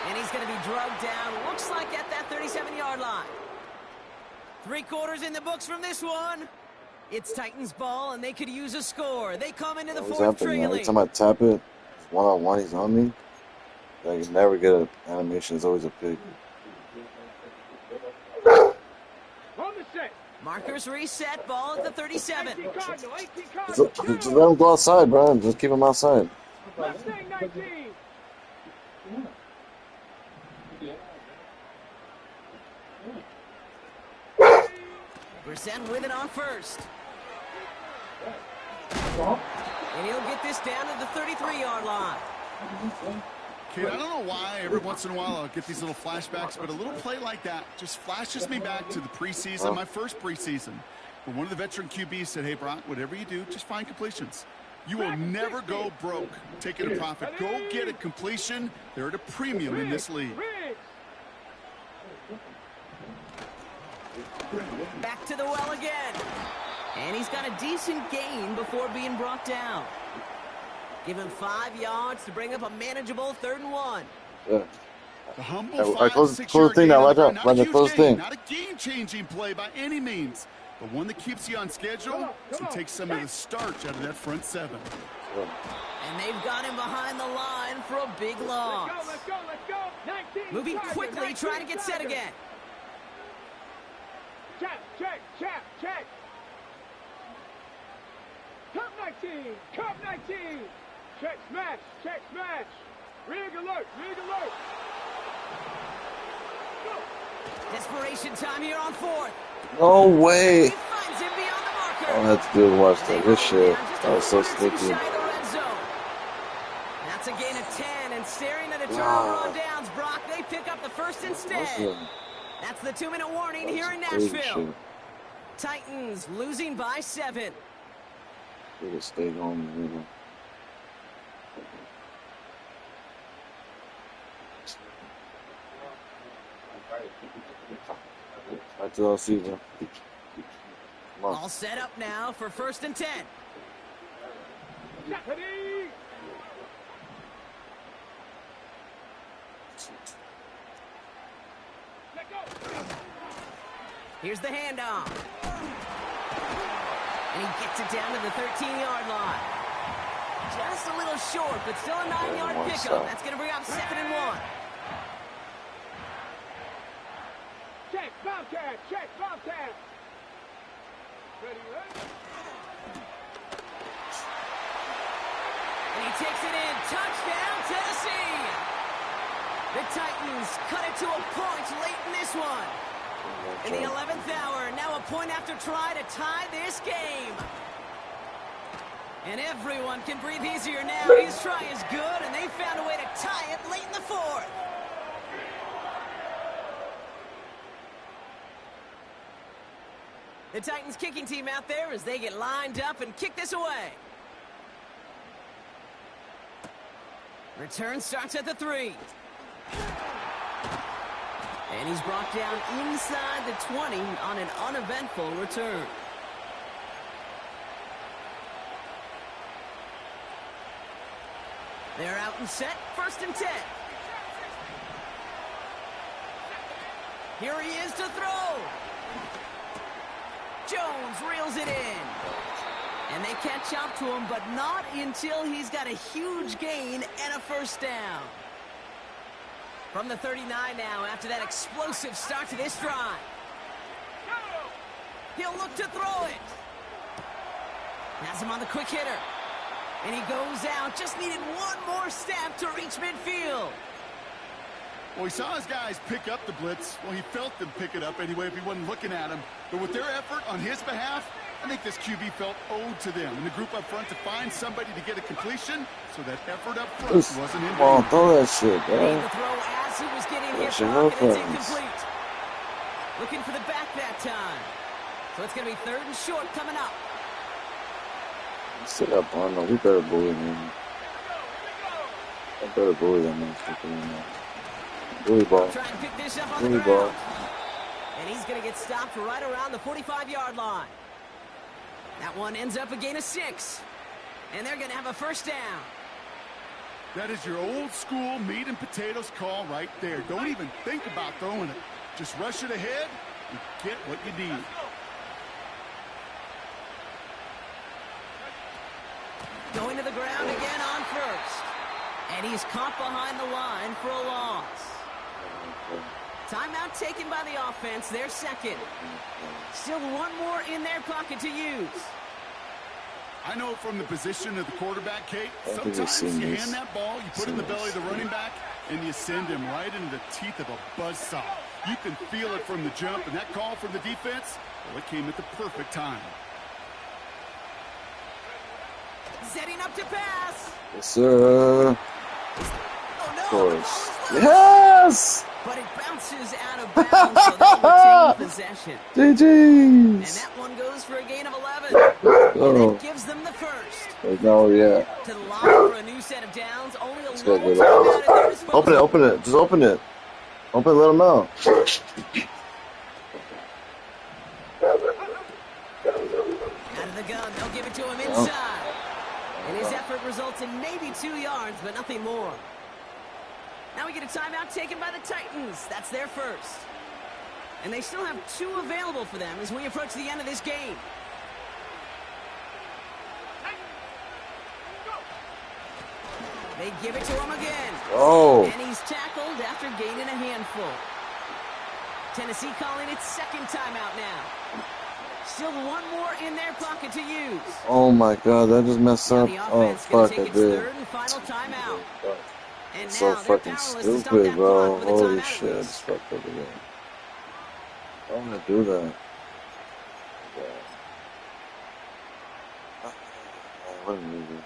And he's going to be drugged down, looks like at that 37-yard line. 3 quarters in the books from this one. It's Titans ball, and they could use a score. They come into the What's fourth happening, man? Every trailing. time I tap it, one-on-one, he's on me. I can never get an animation. It's always a pick. On the set. Markers reset, ball at the 37. 18 Cardinal, 18 Just Cardinal. let him go outside, bro. Just keep him outside. Mustang 19. Brissett with it on first. And he'll get this down to the 33-yard line. Kid, I don't know why every once in a while I'll get these little flashbacks, but a little play like that just flashes me back to the preseason, my first preseason. But one of the veteran QBs said, hey, Brock, whatever you do, just find completions. You will never go broke taking a profit. Go get a completion. They're at a premium in this league. Back to the well again. And he's got a decent gain before being brought down. Give him 5 yards to bring up a manageable 3rd and 1. Yeah. The humble I close the thing now. Watch out. Run the close thing. Not a game-changing play by any means, but one that keeps you on schedule and takes some of the starch out of that front 7. And they've got him behind the line for a big loss. Let's go. 19 Moving seconds, quickly, 19 trying to get set seconds. again. Check. Cup 19. Check smash. Rig alert. Go. Desperation time here on 4th. No way. He finds him beyond the marker. Oh, that's good. Watch They that. Good roll shit. down just That was so a foot or two sneaky. shy of the red zone. That's a gain of 10, and staring at a turnover on downs, Brock, they pick up the first instead. That's the 2-minute warning here in Nashville. Titans losing by 7. Should have stayed home, you know. That's all season. Come on. All set up now for 1st and 10. Jeopardy. Let go. Here's the handoff. And he gets it down to the 13-yard line. Just a little short, but still a 9-yard pickup. That's going to bring up 2nd and 1. Check Bobcat. Ready. And he takes it in. Touchdown, Tennessee. The Titans cut it to a point late in this one. In the 11th hour, now a point after try to tie this game. And everyone can breathe easier now. His try is good, and they found a way to tie it late in the 4th. The Titans kicking team out there as they get lined up and kick this away. Return starts at the 3. And he's brought down inside the 20 on an uneventful return. They're out and set, 1st and 10. Here he is to throw. Jones reels it in. And they catch up to him, but not until he's got a huge gain and a 1st down. From the 39 now, after that explosive start to this drive. He'll look to throw it. Has him on the quick hitter. And he goes out, just needed one more step to reach midfield. Well, he saw his guys pick up the blitz. Well, he felt them pick it up anyway if he wasn't looking at him. But with their effort on his behalf, I think this QB felt owed to them in the group up front to find somebody to get a completion, so that effort up front wasn't in Come on, vain. throw that shit, Made bro. the throw as he was getting hit, That's your Brock, and it's offense. incomplete. Looking for the back that time. So it's going to be 3rd and short coming up. Sit up, Arnold. We better bully him. I better bully them. Bully ball. Try and pick this up on the Bully ground. ball. And he's going to get stopped right around the 45-yard line. That one ends up a gain of 6. And they're going to have a 1st down. That is your old school meat and potatoes call right there. Don't even think about throwing it. Just rush it ahead and get what you need. Going to the ground again on 1st. And he's caught behind the line for a loss. Timeout taken by the offense, their 2nd. Still one more in their pocket to use. I know from the position of the quarterback, Kate, I think we've sometimes seen you this. hand that ball, you put it in the belly of the running back, and you send him right into the teeth of a buzzsaw. You can feel it from the jump, and that call from the defense, well, it came at the perfect time. Setting up to pass. Yes, sir. Oh, no. Of The ball course. is loose. Yes! But it bounces out of bounds, so they'll retain possession. And GG's. that one goes for a gain of 11. And Oh, that gives them the first. no, yeah. To the line for a new set of downs. Only a Let's lone go get timeout it. at their disposal. Open it, open it. Just open it. Open it, let them know. Out of the gun, they'll give it to him inside. And his effort results in maybe 2 yards, but nothing more. Now we get a timeout taken by the Titans. That's their first. And they still have 2 available for them as we approach the end of this game. They give it to him again. Oh. And he's tackled after gaining a handful. Tennessee calling its second timeout now. Still one more in their pocket to use. Oh my god, that just messed Now up. the Oh offense going fuck, to I take its did. third and final timeout. And So now they're fucking powerless to stop stupid, that bro. clock with a Holy timeout shit, I at just least. fucked up again. I don't want to do that. What an idiot.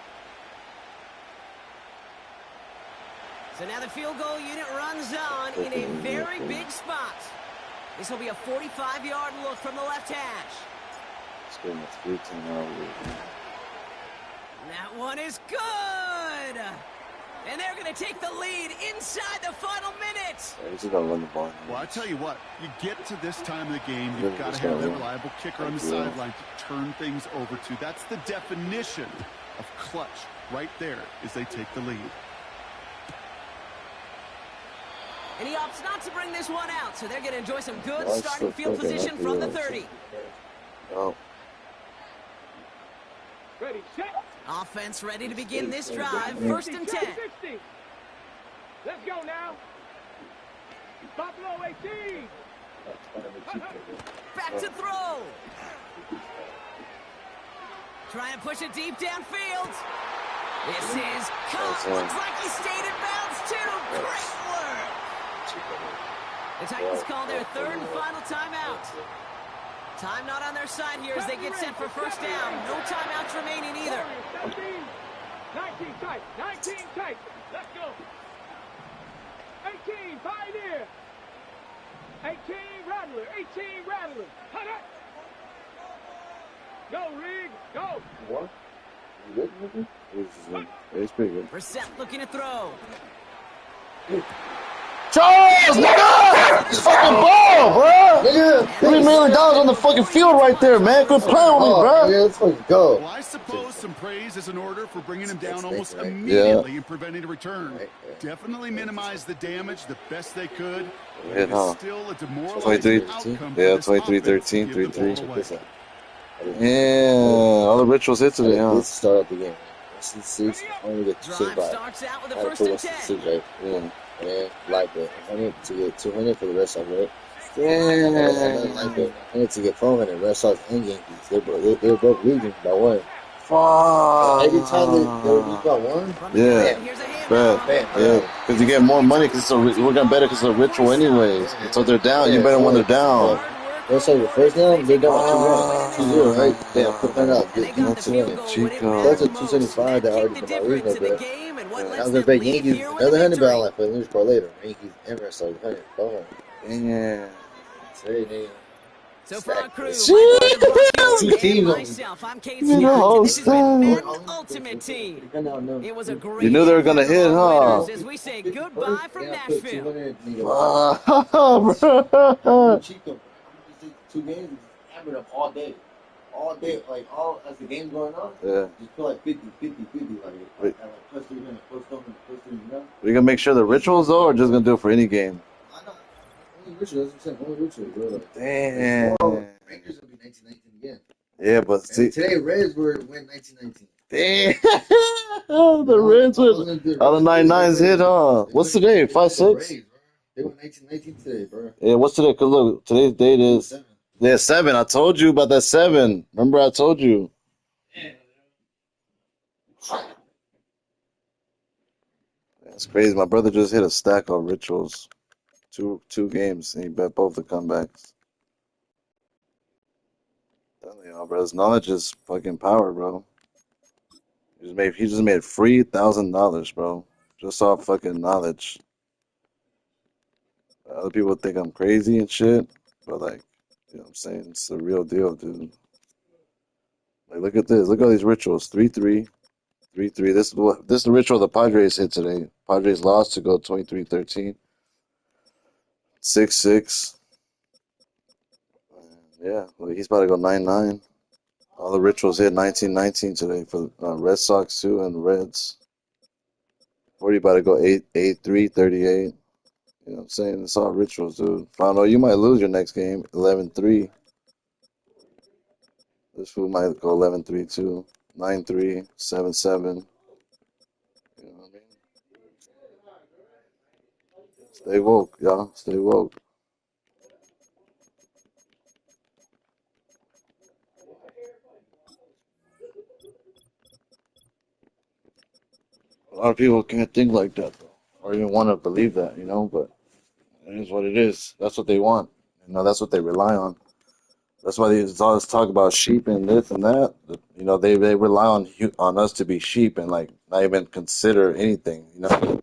So now the field goal unit runs on in a very big spot. This will be a 45-yard look from the left hash. Let's give him a 3-10 That one is good. And they're going to take the lead inside the final minute. Yeah, he's just gonna run the ball. Well, I tell you what, you get to this time of the game, you've Yeah, got to just have gotta that win. reliable kicker on the Yeah. sideline to turn things over to. That's the definition of clutch right there as they take the lead. And he opts not to bring this one out, so they're going to enjoy some good Nice starting to field fucking position happy from the with. 30. Oh, Ready, set. Offense ready to begin this drive. First and 10. 60. Let's go now. Buffalo 18. Back to throw. Trying to push it deep downfield. This is caught. Looks like he stayed in bounds too. Great work. The Titans call their third and final timeout. Time not on their side here as they get set for first down. No timeouts remaining either. 19 tight. 19 tight. Let's go. 18 Pioneer. 18 Rattler. 18 Rattler. Hut up. Go, Rig. Go. what? You good? It's pretty good. Brissett looking to throw. Charles, nigga! This fucking ball, bro! Nigga, $3 million on the fucking field right there, man. Quit playing with me, bro. Yeah, let's fucking go. Well, I suppose some praise is in order for bringing him down almost immediately and preventing a return. Definitely minimized the damage the best they could. But it is still a demoralizing outcome for this 23, offense to 13, give the 3-3. ball away. Yeah, all the rituals hit today, huh? Let's start out the game. Let's see six. I only get Drive 275. starts out with a I had to first put and us to 10. six, right? Yeah. And like it. 100 to get 200 for the Red Sox, right? Damn. Like it. 100 to get 400. Red Sox and Yankees. They're both losing by one. Fuck. Every time they lose by one, From the Yeah. 10, here's a Bet. handoff. Yeah, because you get more money because we're gonna bet it because it's a ritual anyways. So if they're down, you bet them when they're down. Red Sox the first down, they're down 2-1. 2-0, right? Damn, put that out. And they got the That's field a goal cheat when it code. mattered That's a most. 275 that That already kicked the put my difference in the bet. game and what I lets was them gonna bet leave Yankees here with another a 100 victory. bet like for the news later. Yankees and Red Sox 100. 400. Yeah. Say, nigga. So for our crew, Shit. Mike Brock, Two and teams on myself, I'm Kate You know, Scott, and this has been style. Men Ultimate Team. It was a great You knew they were gonna effort hit, from our huh? winners as we say goodbye from Nashville. Bro. Chico, two games, just hammered them all day. All day, like all as the game's going on. Yeah. Just feel like 50, 50, 50, like Wait. at like plus 300, plus 400, plus 300, you know? We gonna make sure the rituals though, or just gonna do it for any game? I know. Only Richard, that's what I'm saying. Only Richard, bro. Like, Damn. tomorrow, Rangers will be 1919 again. Yeah, but see, And today, Reds went 1919. damn. The Reds with all the 99s hit, huh? What's today? 5-6. They went 1919 today, bro. Yeah, what's today? Cause look, today's date is 7. I told you about that 7. Remember, I told you. That's crazy. My brother just hit a stack of rituals. Two games, and he bet both the comebacks. Telling y'all, bro, this knowledge is fucking power, bro. He just made free $1,000, bro. Just off fucking knowledge. Other people think I'm crazy and shit, but like, you know what I'm saying? It's the real deal, dude. Like, look at this. Look at all these rituals. 3-3, 3-3. This is the ritual the Padres hit today. Padres lost to go 23-13. 6-6. Yeah, well, he's about to go 9-9. All the rituals hit 19-19 today for Red Sox too and Reds. 40 about to go 8-3, 38. You know what I'm saying? It's all rituals, dude. Fano, you might lose your next game 11-3. This fool might go 11-3 too. 9-3, 7-7. You know what I mean? Stay woke, y'all. Stay woke. A lot of people can't think like that, though, or even want to believe that, you know, but it is what it is. That's what they want. You know, that's what they rely on. That's why they always talk about sheep and this and that. You know, they rely on us to be sheep and like not even consider anything. You know,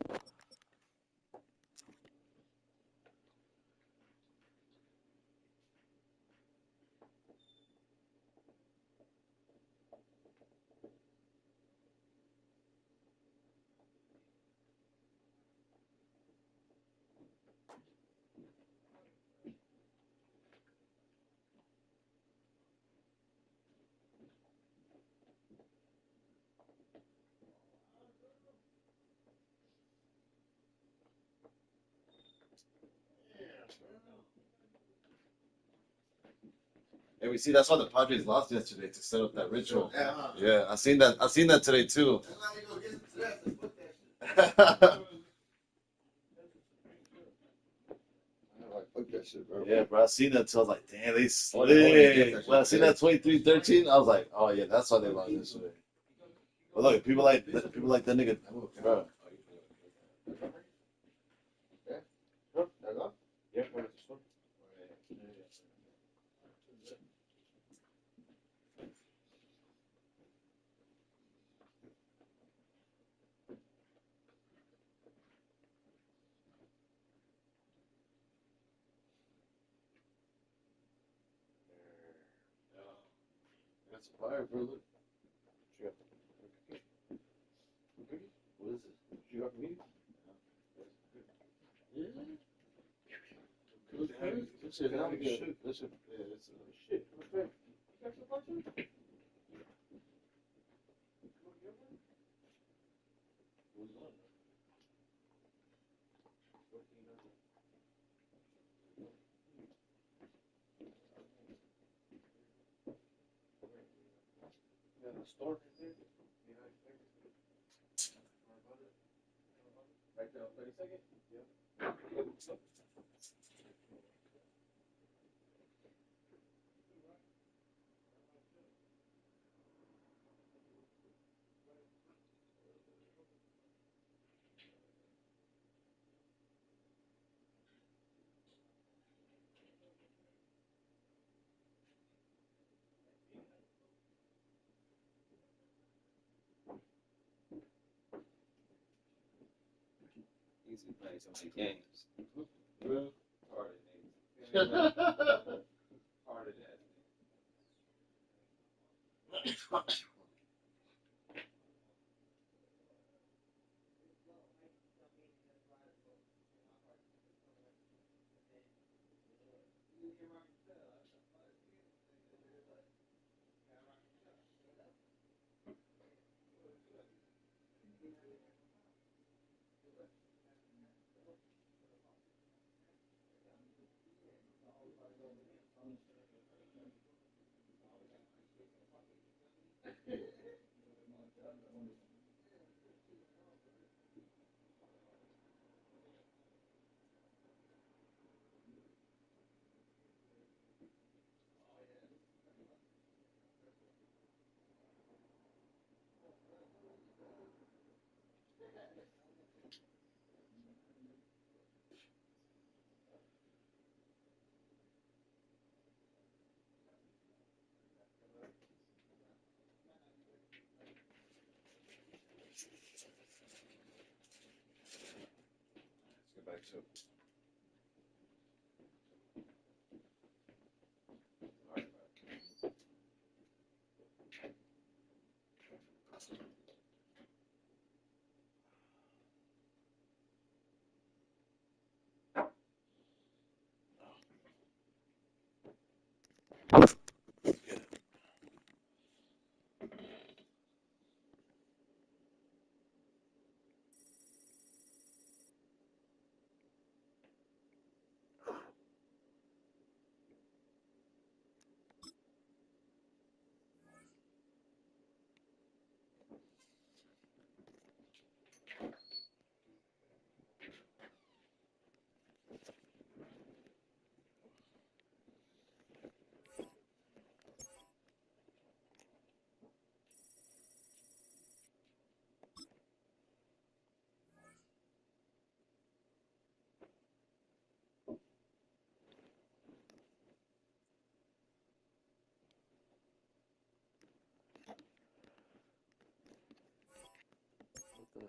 and we see that's why the Padres lost yesterday to set up that ritual. Yeah, I seen that. I seen that today too. Yeah, bro, I seen that too. I was like, damn, they slick. When I seen that 23-13, I was like, oh yeah, that's why they lost yesterday. But look, people like that nigga, bro. That's fire, bro. Look. What is it? You got me? Yeah. This shit, yeah, it's shit. Okay. He's been playing so many games. Bro. Hard as that.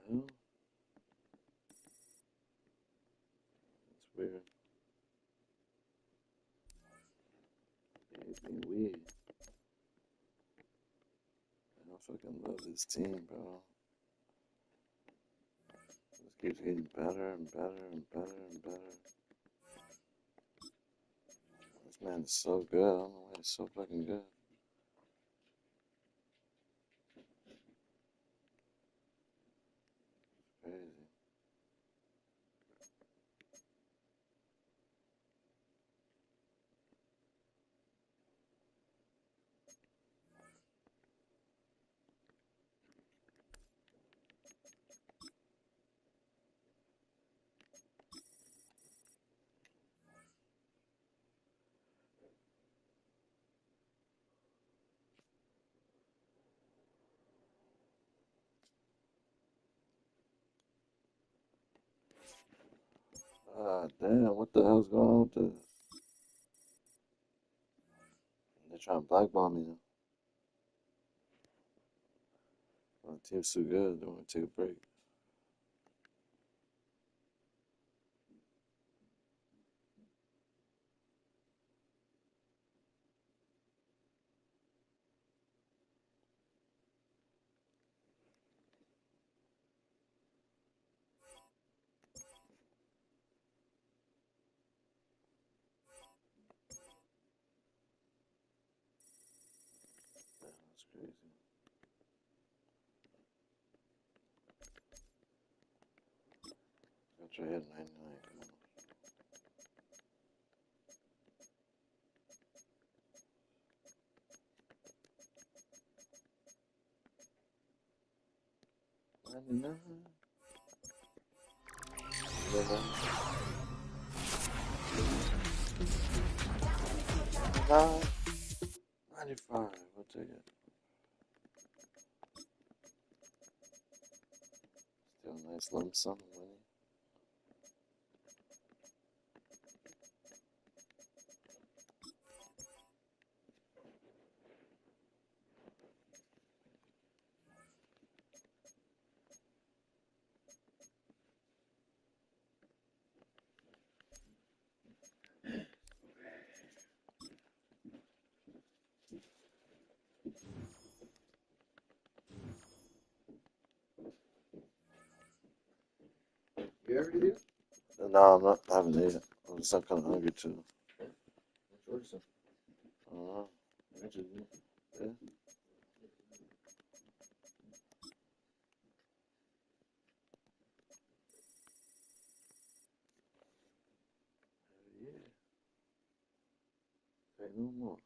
hell? That's weird. It's being weird. I fucking love this team, bro. This keeps getting better and better and better and better. This man is so good. I don't know why he's so fucking good. Crazy. Ah, damn, what the hell's going on with this? They're trying to blackball me now. My team's too good. They want to take a break. Damn, that's crazy. I'll try hit 99. Come on. $99. 95. We'll take it. Still a nice lump sum of money. You ever do? No, I'm not having it yet. I'm just kind of hungry too. What's yours? I don't know. Yeah. Yeah. Say no more.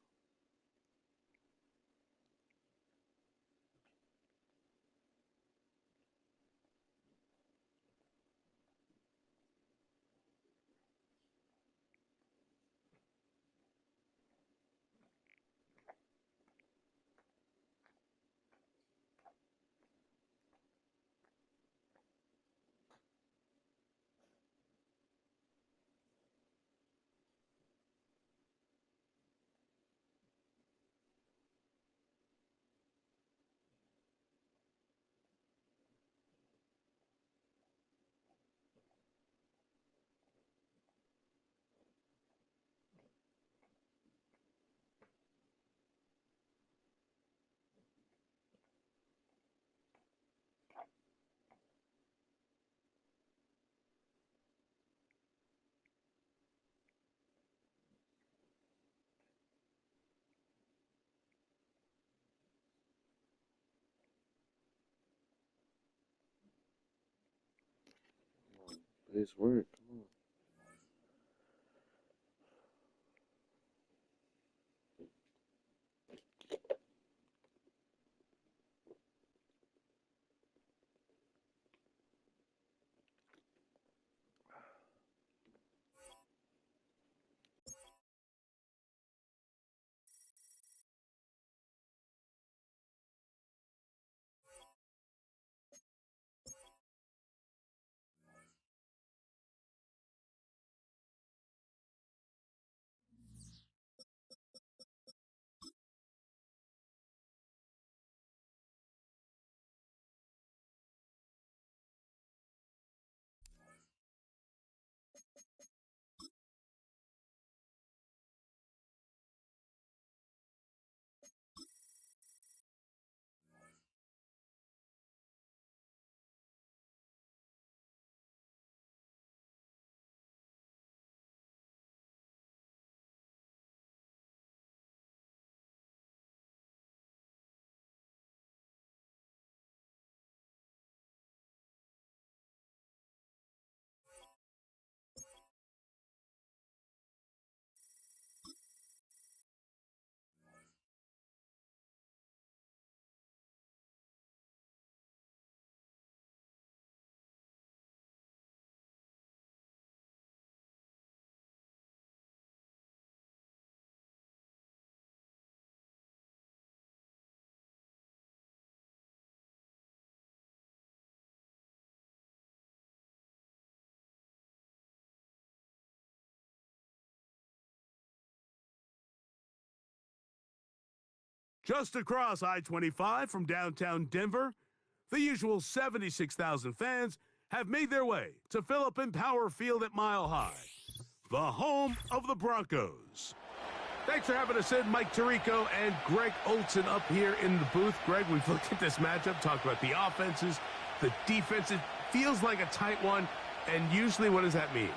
Please work. Come on. Just across I-25 from downtown Denver, the usual 76,000 fans have made their way to Philip Power Field at Mile High, the home of the Broncos. Thanks for having us in, Mike Tirico and Greg Olson up here in the booth. Greg, we've looked at this matchup, talked about the offenses, the defense. It feels like a tight one, and usually what does that mean?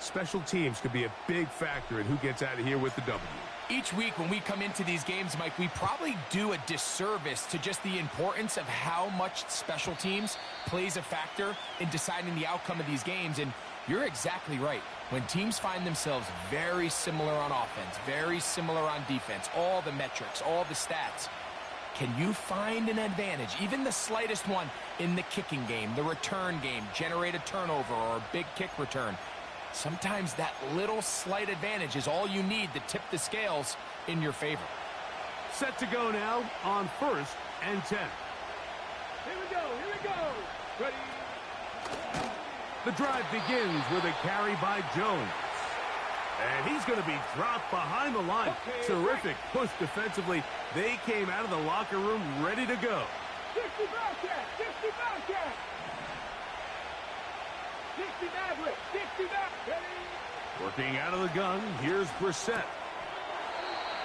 Special teams could be a big factor in who gets out of here with the W. Each week when we come into these games, Mike, we probably do a disservice to just the importance of how much special teams plays a factor in deciding the outcome of these games. And you're exactly right. When teams find themselves very similar on offense, very similar on defense, all the metrics, all the stats, can you find an advantage, even the slightest one, in the kicking game, the return game, generate a turnover or a big kick return? Sometimes that little slight advantage is all you need to tip the scales in your favor. Set to go now on 1st and 10. Here we go. Ready? The drive begins with a carry by Jones. And he's going to be dropped behind the line. Okay, Terrific push defensively. They came out of the locker room ready to go. 60 Bobcat, 60 Bobcat. 60 Maverick, 60 Maverick. Ready? Working out of the gun, here's Brissett.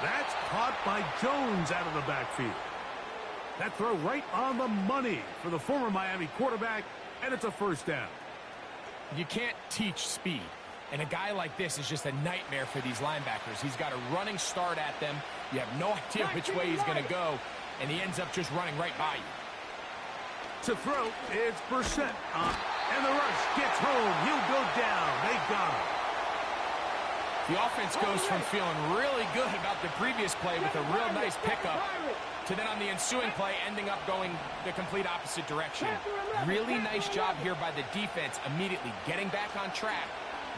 That's caught by Jones out of the backfield. That throw right on the money for the former Miami quarterback, and it's a first down. You can't teach speed, and a guy like this is just a nightmare for these linebackers. He's got a running start at them. You have no idea which way he's going to go, and he ends up just running right by you. To throw, it's Brissett. And the rush gets home. He'll go down. They got him. The offense goes from feeling really good about the previous play with a real nice pickup to then on the ensuing play ending up going the complete opposite direction. Really nice job here by the defense immediately getting back on track.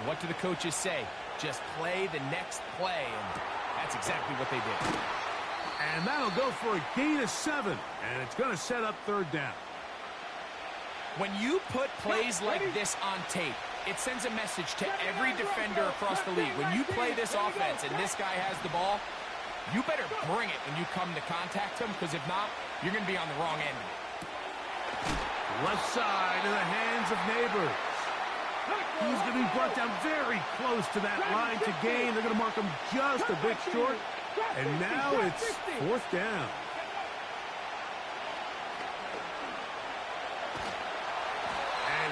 What do the coaches say? Just play the next play, and that's exactly what they did. And that'll go for a gain of 7, and it's going to set up 3rd down. When you put plays like this on tape, it sends a message to every defender across the league. When you play this offense and this guy has the ball, you better bring it when you come to contact him, because if not, you're going to be on the wrong end of it. Left side in the hands of Neighbors. He's going to be brought down very close to that line to gain. They're going to mark him just a bit short. And now it's 4th down.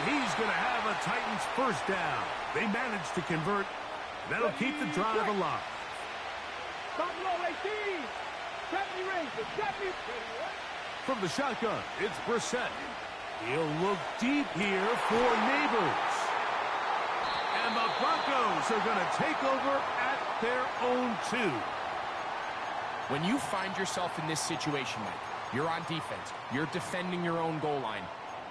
He's going to have a Titans first down. They managed to convert. That'll keep the drive alive. From the shotgun, it's Brissett. He'll look deep here for Neighbors. And the Broncos are going to take over at their own 2. When you find yourself in this situation, Mike, you're on defense, you're defending your own goal line,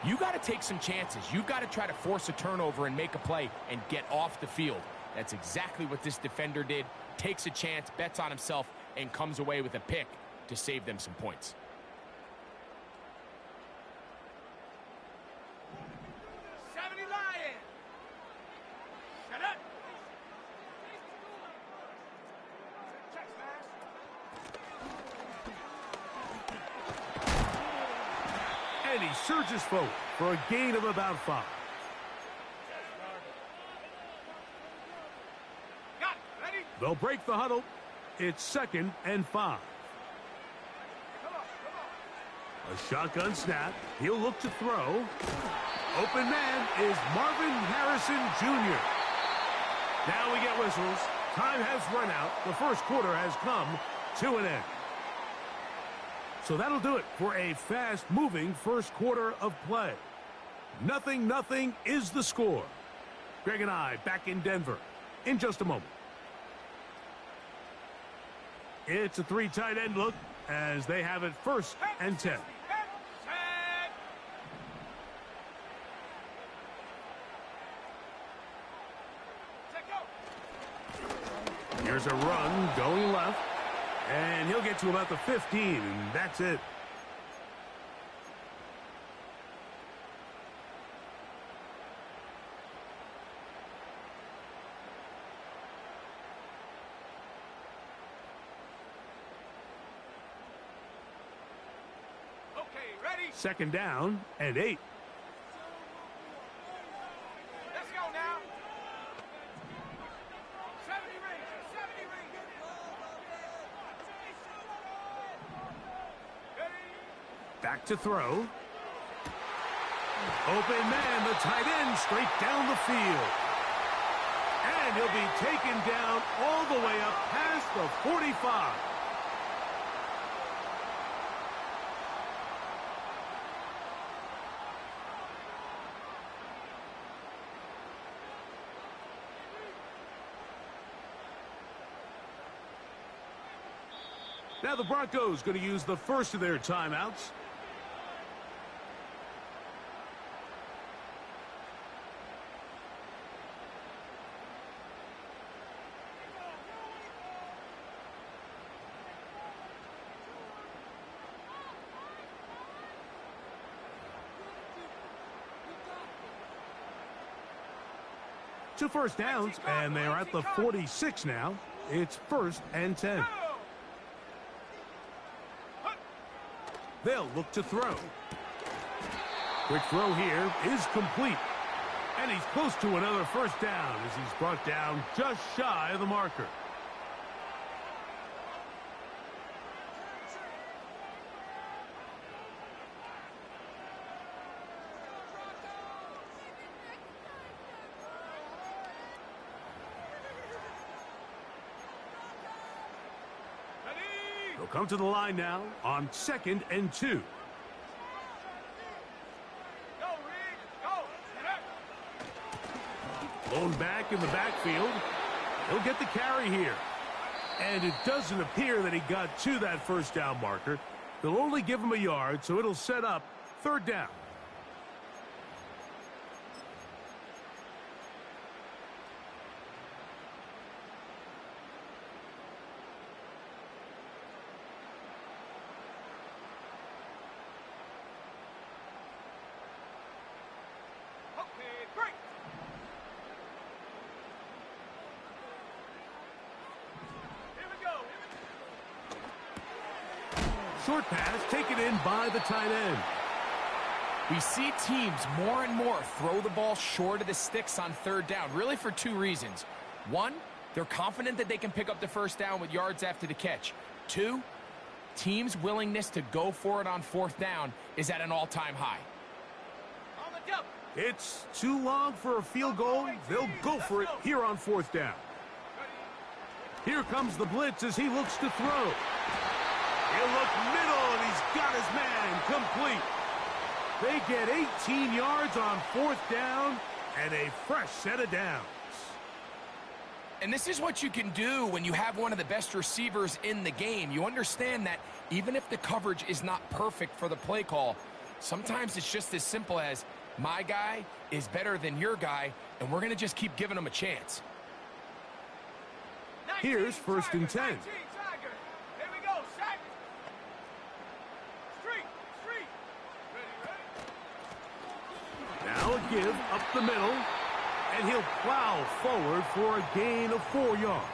you got to take some chances. You've got to try to force a turnover and make a play and get off the field. That's exactly what this defender did. Takes a chance, bets on himself, and comes away with a pick to save them some points. And he surges forward for a gain of about 5. They'll break the huddle. It's 2nd and 5. A shotgun snap. He'll look to throw. Open man is Marvin Harrison Jr. Now we get whistles. Time has run out. The first quarter has come to an end. So that'll do it for a fast-moving first quarter of play. 0-0 is the score. Greg and I back in Denver in just a moment. It's a 3 tight end look as they have it 1st and 10. Here's a run going left. And he'll get to about the 15, and that's it. Second down and 8. Let's go now. 70 rings. 70 rings. Back to throw. Open man, the tight end, straight down the field. And he'll be taken down all the way up past the 45. Now the Broncos going to use the first of their timeouts. Two first downs, and they're at the 46 now. It's 1st and 10. They'll look to throw. Quick throw here is complete. And he's close to another first down as he's brought down just shy of the marker. They'll come to the line now on 2nd and 2. Blown back in the backfield. He'll get the carry here. And it doesn't appear that he got to that first down marker. They'll only give him a yard, so it'll set up 3rd down. Short pass taken in by the tight end. We see teams more and more throw the ball short of the sticks on 3rd down, really for 2 reasons. 1, they're confident that they can pick up the first down with yards after the catch. 2, teams' willingness to go for it on 4th down is at an all-time high. It's too long for a field goal. They'll go for it here on 4th down. Here comes the blitz as he looks to throw. He'll look middle, and he's got his man complete. They get 18 yards on 4th down and a fresh set of downs. And this is what you can do when you have one of the best receivers in the game. You understand that even if the coverage is not perfect for the play call, sometimes it's just as simple as, my guy is better than your guy, and we're going to just keep giving him a chance. Here's 1st and 10. Now a give up the middle, and he'll plow forward for a gain of 4 yards.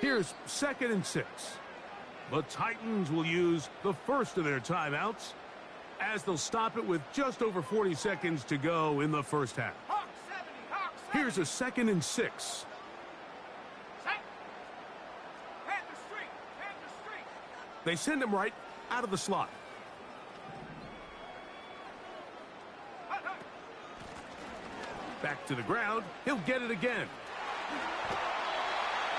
Here's 2nd and 6. The Titans will use the first of their timeouts as they'll stop it with just over 40 seconds to go in the first half. Here's a 2nd and 6. They send him right out of the slot. Back to the ground. He'll get it again.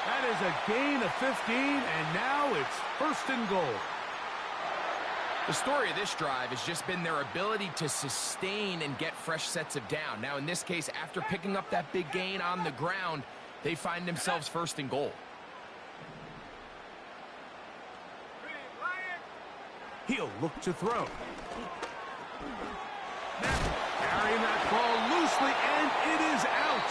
That is a gain of 15, and now it's 1st and goal. The story of this drive has just been their ability to sustain and get fresh sets of down. Now, in this case, after picking up that big gain on the ground, they find themselves 1st and goal. He'll look to throw. Carrying that ball loosely, and it is out.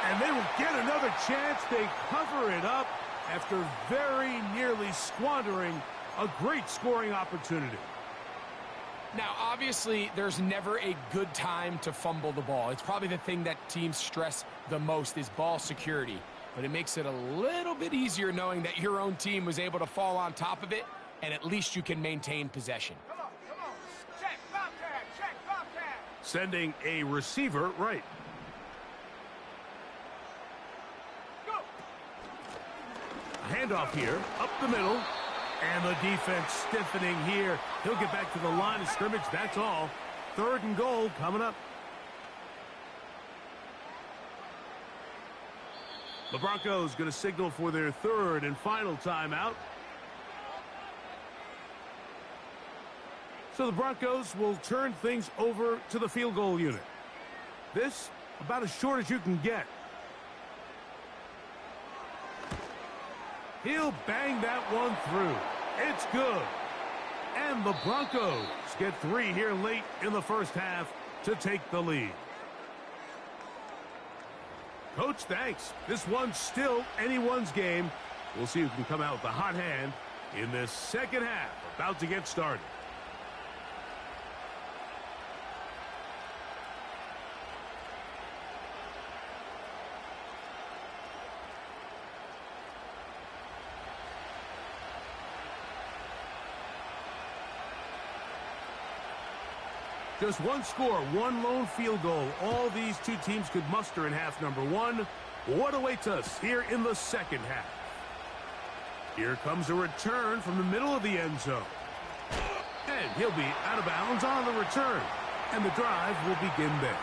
And they will get another chance. They cover it up after very nearly squandering a great scoring opportunity. Now, obviously, there's never a good time to fumble the ball. It's probably the thing that teams stress the most is ball security. But it makes it a little bit easier knowing that your own team was able to fall on top of it, and at least you can maintain possession. Come on. Check, Bobcat, check, Bobcat. Sending a receiver right. Go. A handoff here, up the middle. And the defense stiffening here. He'll get back to the line of scrimmage, that's all. 3rd and goal coming up. The Broncos going to signal for their 3rd and final timeout. So the Broncos will turn things over to the field goal unit. This about as short as you can get. He'll bang that one through. It's good. And the Broncos get 3 here late in the first half to take the lead. Coach, thanks. This one's still anyone's game. We'll see who can come out with the hot hand in this second half. About to get started. Just one score, one lone field goal. All these two teams could muster in half number 1. What awaits us here in the second half? Here comes a return from the middle of the end zone. And he'll be out of bounds on the return. And the drive will begin there.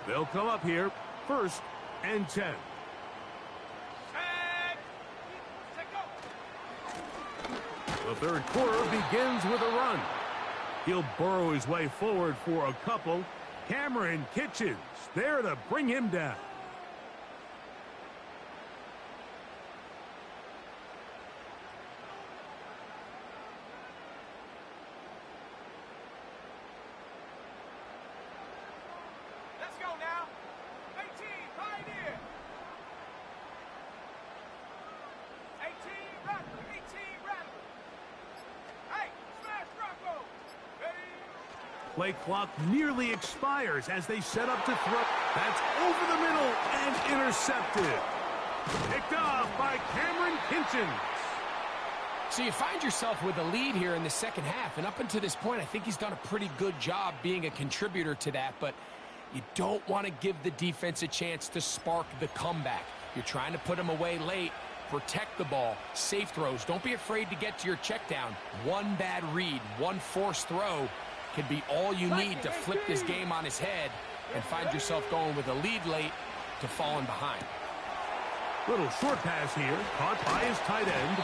They'll come up here, 1st and 10. The 3rd quarter begins with a run. He'll burrow his way forward for a couple. Cameron Kitchens there to bring him down. Let's go now. 18, Pioneer. 18, Raptor. 18, Raptor. Hey, smash Bronco. Ready? Play clock nearly expires as they set up to throw. That's over the middle and intercepted. Picked off by Cameron Kitchens. So you find yourself with a lead here in the second half, and up until this point, I think he's done a pretty good job being a contributor to that, but you don't want to give the defense a chance to spark the comeback. You're trying to put him away late, protect the ball, safe throws. Don't be afraid to get to your check down. One bad read, one forced throw can be all you need to flip this game on his head and find yourself going with a lead late to falling behind. Little short pass here, caught by his tight end.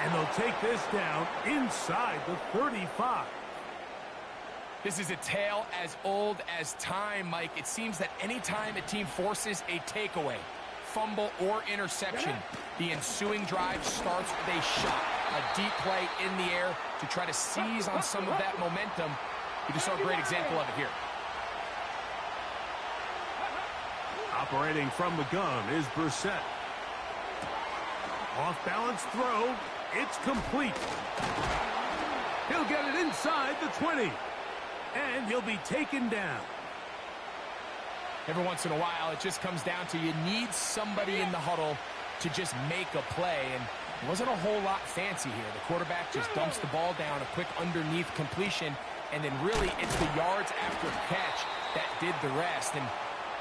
And they'll take this down inside the 35. This is a tale as old as time, Mike. It seems that anytime a team forces a takeaway, fumble, or interception, the ensuing drive starts with a shot, a deep play in the air to try to seize on some of that momentum. You just saw a great example of it here. Operating from the gun is Brissett. Off-balance throw. It's complete. He'll get it inside the 20. And he'll be taken down. Every once in a while, it just comes down to you need somebody in the huddle to just make a play. And it wasn't a whole lot fancy here. The quarterback just dumps the ball down, a quick underneath completion, and then really it's the yards after the catch that did the rest. And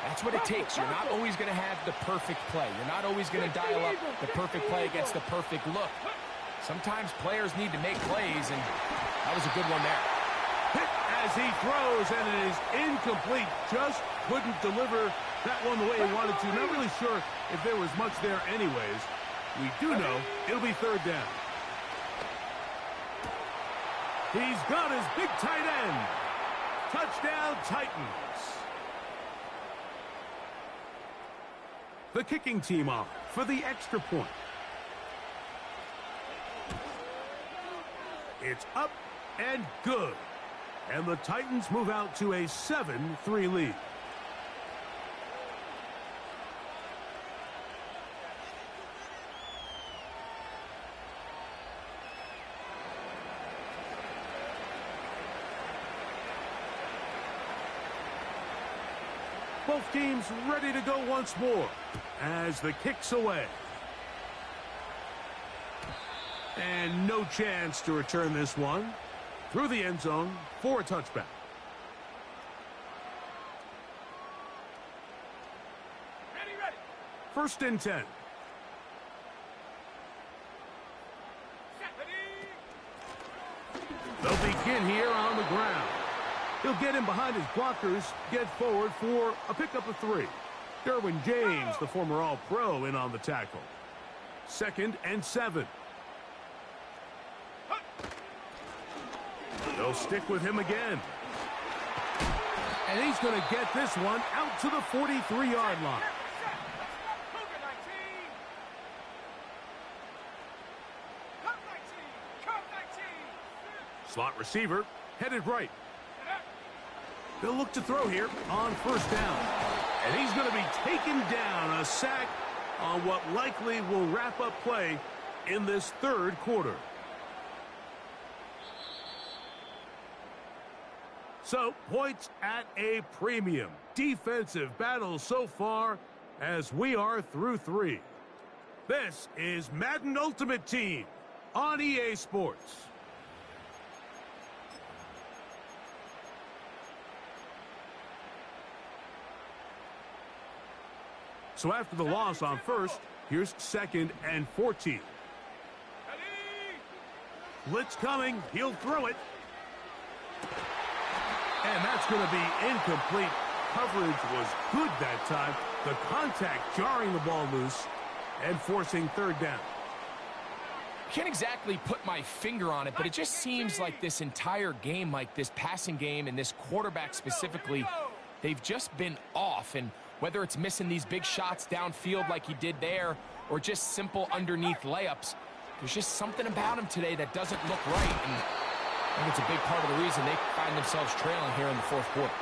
that's what it takes. You're not always going to have the perfect play. You're not always going to dial up the perfect play against the perfect look. Sometimes players need to make plays, and that was a good one there. Hit as he throws, and it is incomplete. Just couldn't deliver that one the way he wanted to. Not really sure if there was much there anyways. We do know it'll be 3rd down. He's got his big tight end. Touchdown, Titans. The kicking team off for the extra point. It's up and good. And the Titans move out to a 7-3 lead. Both teams ready to go once more as the kick's away. And no chance to return this one through the end zone for a touchback. Ready. 1st and 10. They'll begin here on the ground. He'll get in behind his blockers, get forward for a pickup of 3. Derwin James, the former All-Pro, in on the tackle. 2nd and 7. They'll stick with him again. And he's going to get this one out to the 43-yard line. Slot receiver headed right. They'll look to throw here on 1st down. And he's going to be taken down, a sack on what likely will wrap up play in this 3rd quarter. So, points at a premium. Defensive battle so far as we are through 3. This is Madden Ultimate Team on EA Sports. So after the loss on 1st, here's 2nd and 14. Blitz coming. He'll throw it. And that's going to be incomplete. Coverage was good that time. The contact jarring the ball loose and forcing 3rd down. Can't exactly put my finger on it, but it just seems like this entire game, like this passing game and this quarterback specifically, they've just been off. And whether it's missing these big shots downfield like he did there or just simple underneath layups, there's just something about him today that doesn't look right. And I think it's a big part of the reason they find themselves trailing here in the 4th quarter.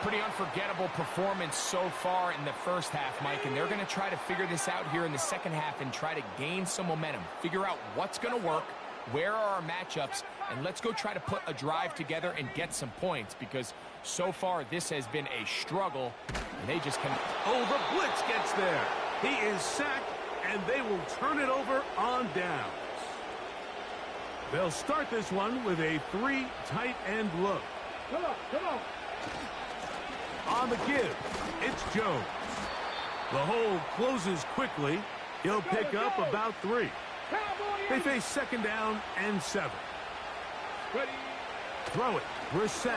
Pretty unforgettable performance so far in the 1st half, Mike, and they're going to try to figure this out here in the 2nd half and try to gain some momentum, figure out what's going to work, where are our matchups, and let's go try to put a drive together and get some points, because so far this has been a struggle, and they just can't. Oh, the blitz gets there. He is sacked, and they will turn it over on downs. They'll start this one with a 3 tight end look. Come on. On the give, it's Jones. The hole closes quickly. He'll pick up about 3. They face 2nd down and 7. Ready. Throw it. Brissett.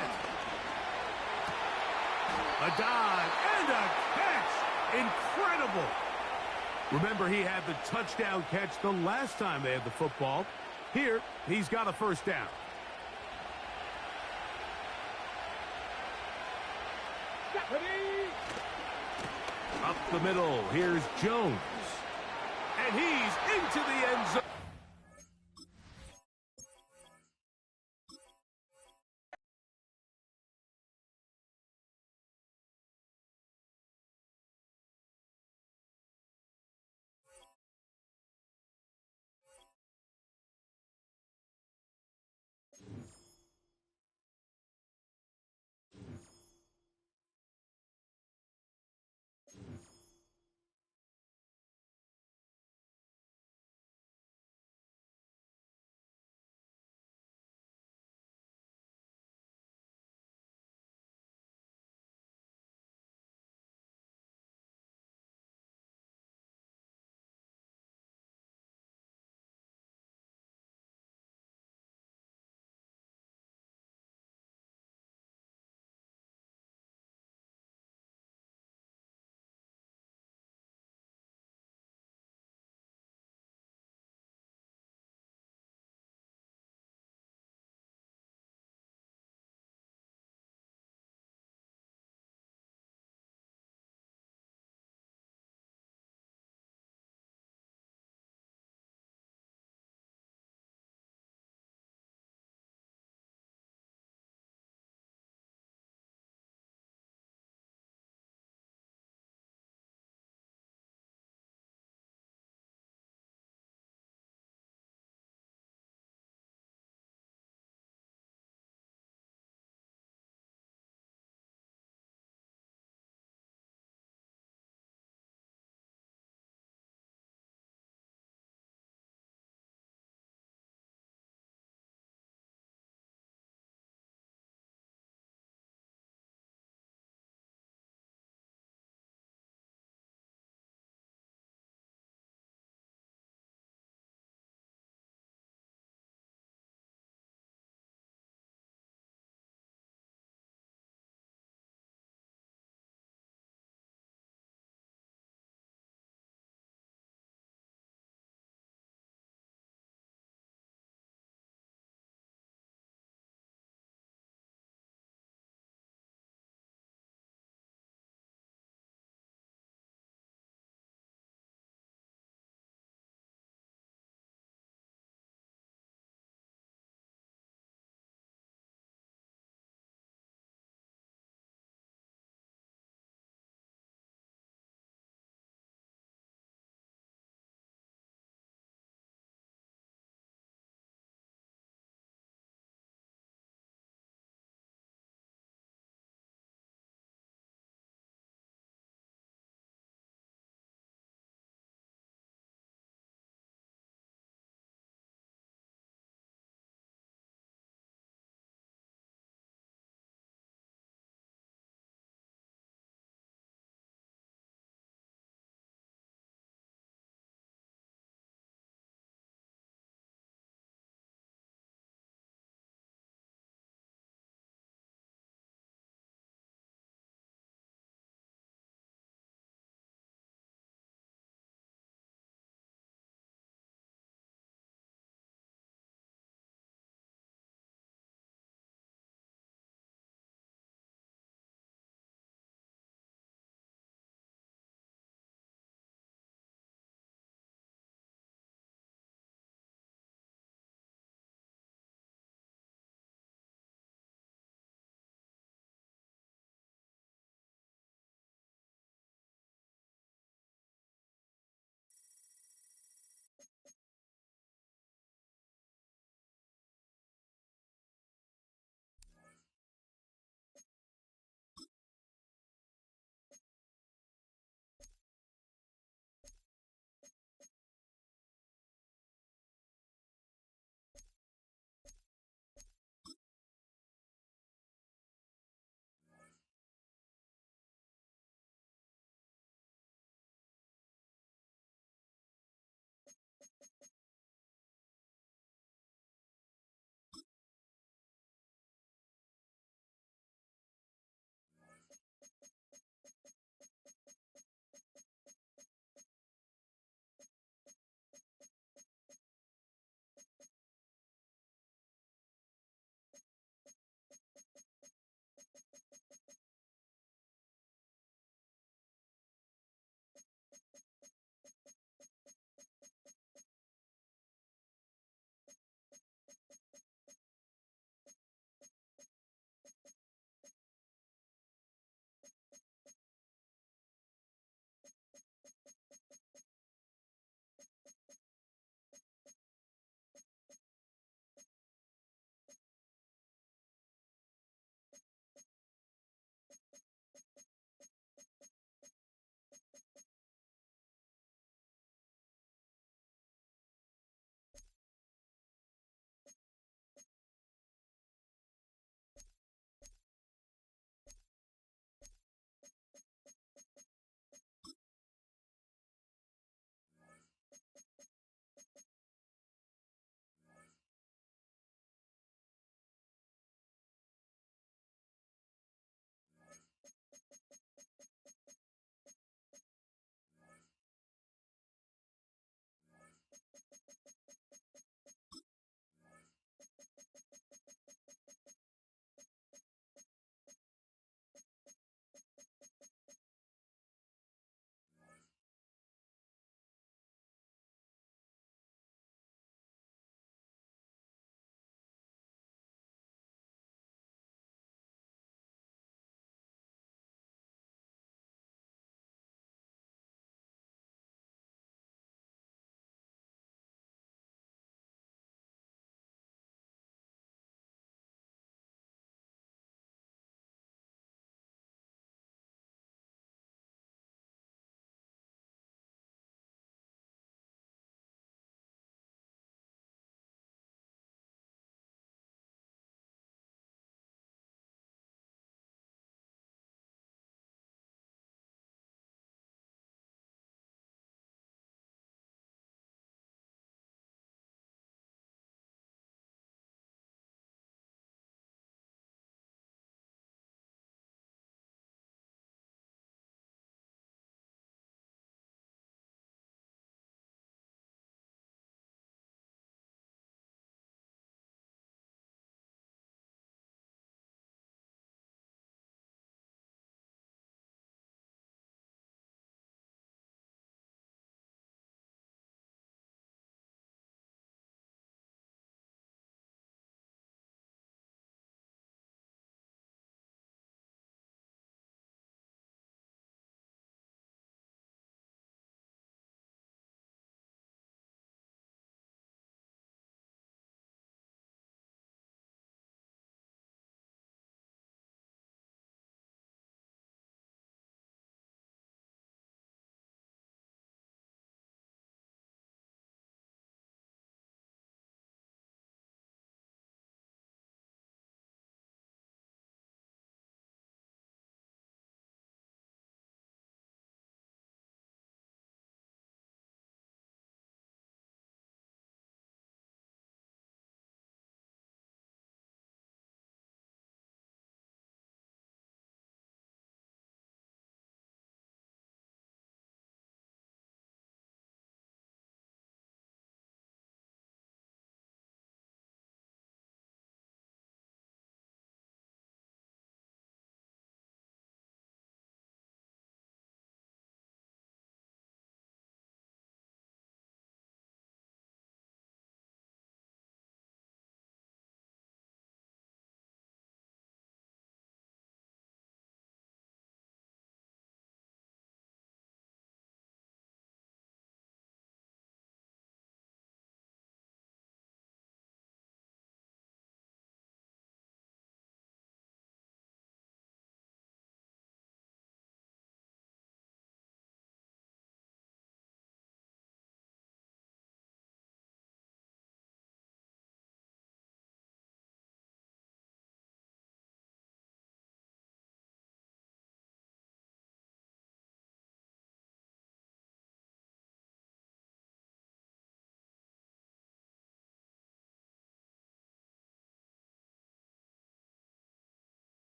A dive and a catch. Incredible. Remember, he had the touchdown catch the last time they had the football. Here, he's got a 1st down. Up the middle, here's Jones. And he's into the end zone.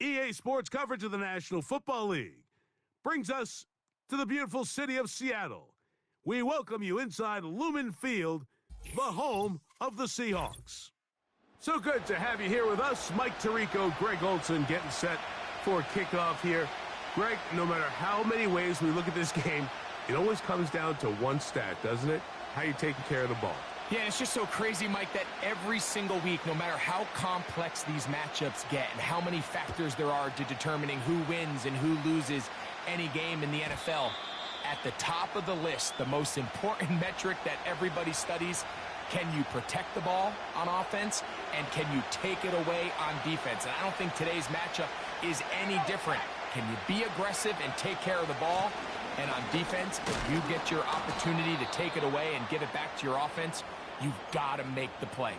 EA Sports coverage of the National Football League brings us to the beautiful city of Seattle. We welcome you inside Lumen Field, the home of the Seahawks. So good to have you here with us. Mike Tirico, Greg Olson getting set for kickoff here. Greg, no matter how many ways we look at this game, it always comes down to one stat, doesn't it? How you taking care of the ball. Yeah, it's just so crazy, Mike, that every single week, no matter how complex these matchups get and how many factors there are to determining who wins and who loses any game in the NFL, at the top of the list, the most important metric that everybody studies, can you protect the ball on offense and can you take it away on defense? And I don't think today's matchup is any different. Can you be aggressive and take care of the ball? And on defense, if you get your opportunity to take it away and give it back to your offense, you've got to make the play.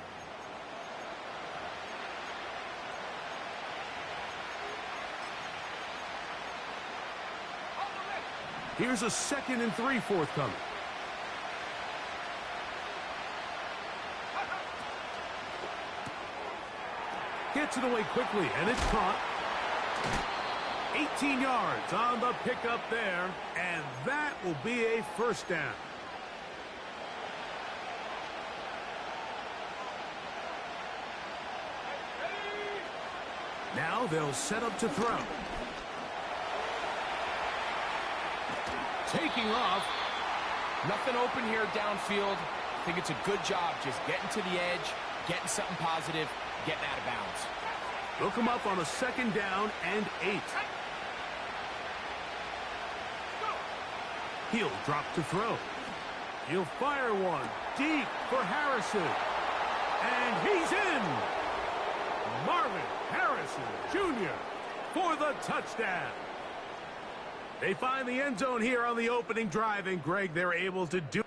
Here's a 2nd and 3 forthcoming. Gets it away quickly, and it's caught. 18 yards on the pickup there, and that will be a first down. Now they'll set up to throw. Taking off. Nothing open here downfield. I think it's a good job just getting to the edge, getting something positive, getting out of bounds. Look him up on a 2nd down and 8. He'll drop to throw. He'll fire one deep for Harrison. And he's in. Marvin Harrison Jr. for the touchdown. They find the end zone here on the opening drive, and Greg, they're able to do.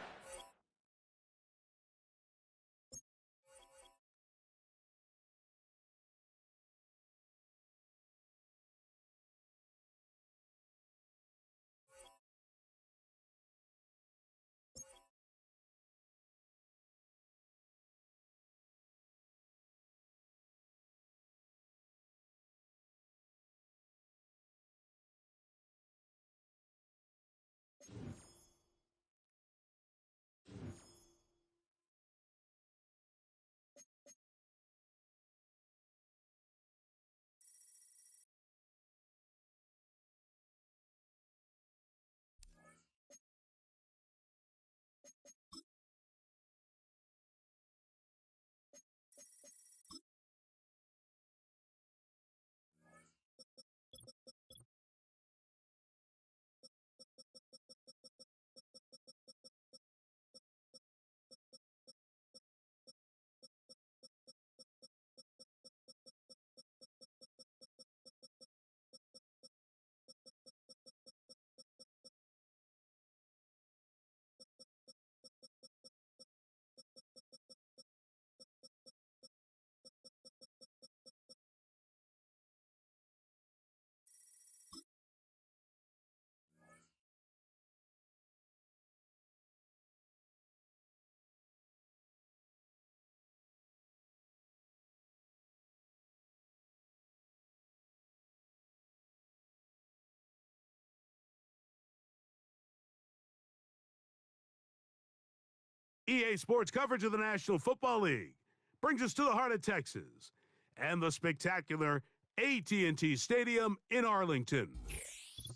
EA Sports coverage of the National Football League brings us to the heart of Texas and the spectacular AT&T Stadium in Arlington.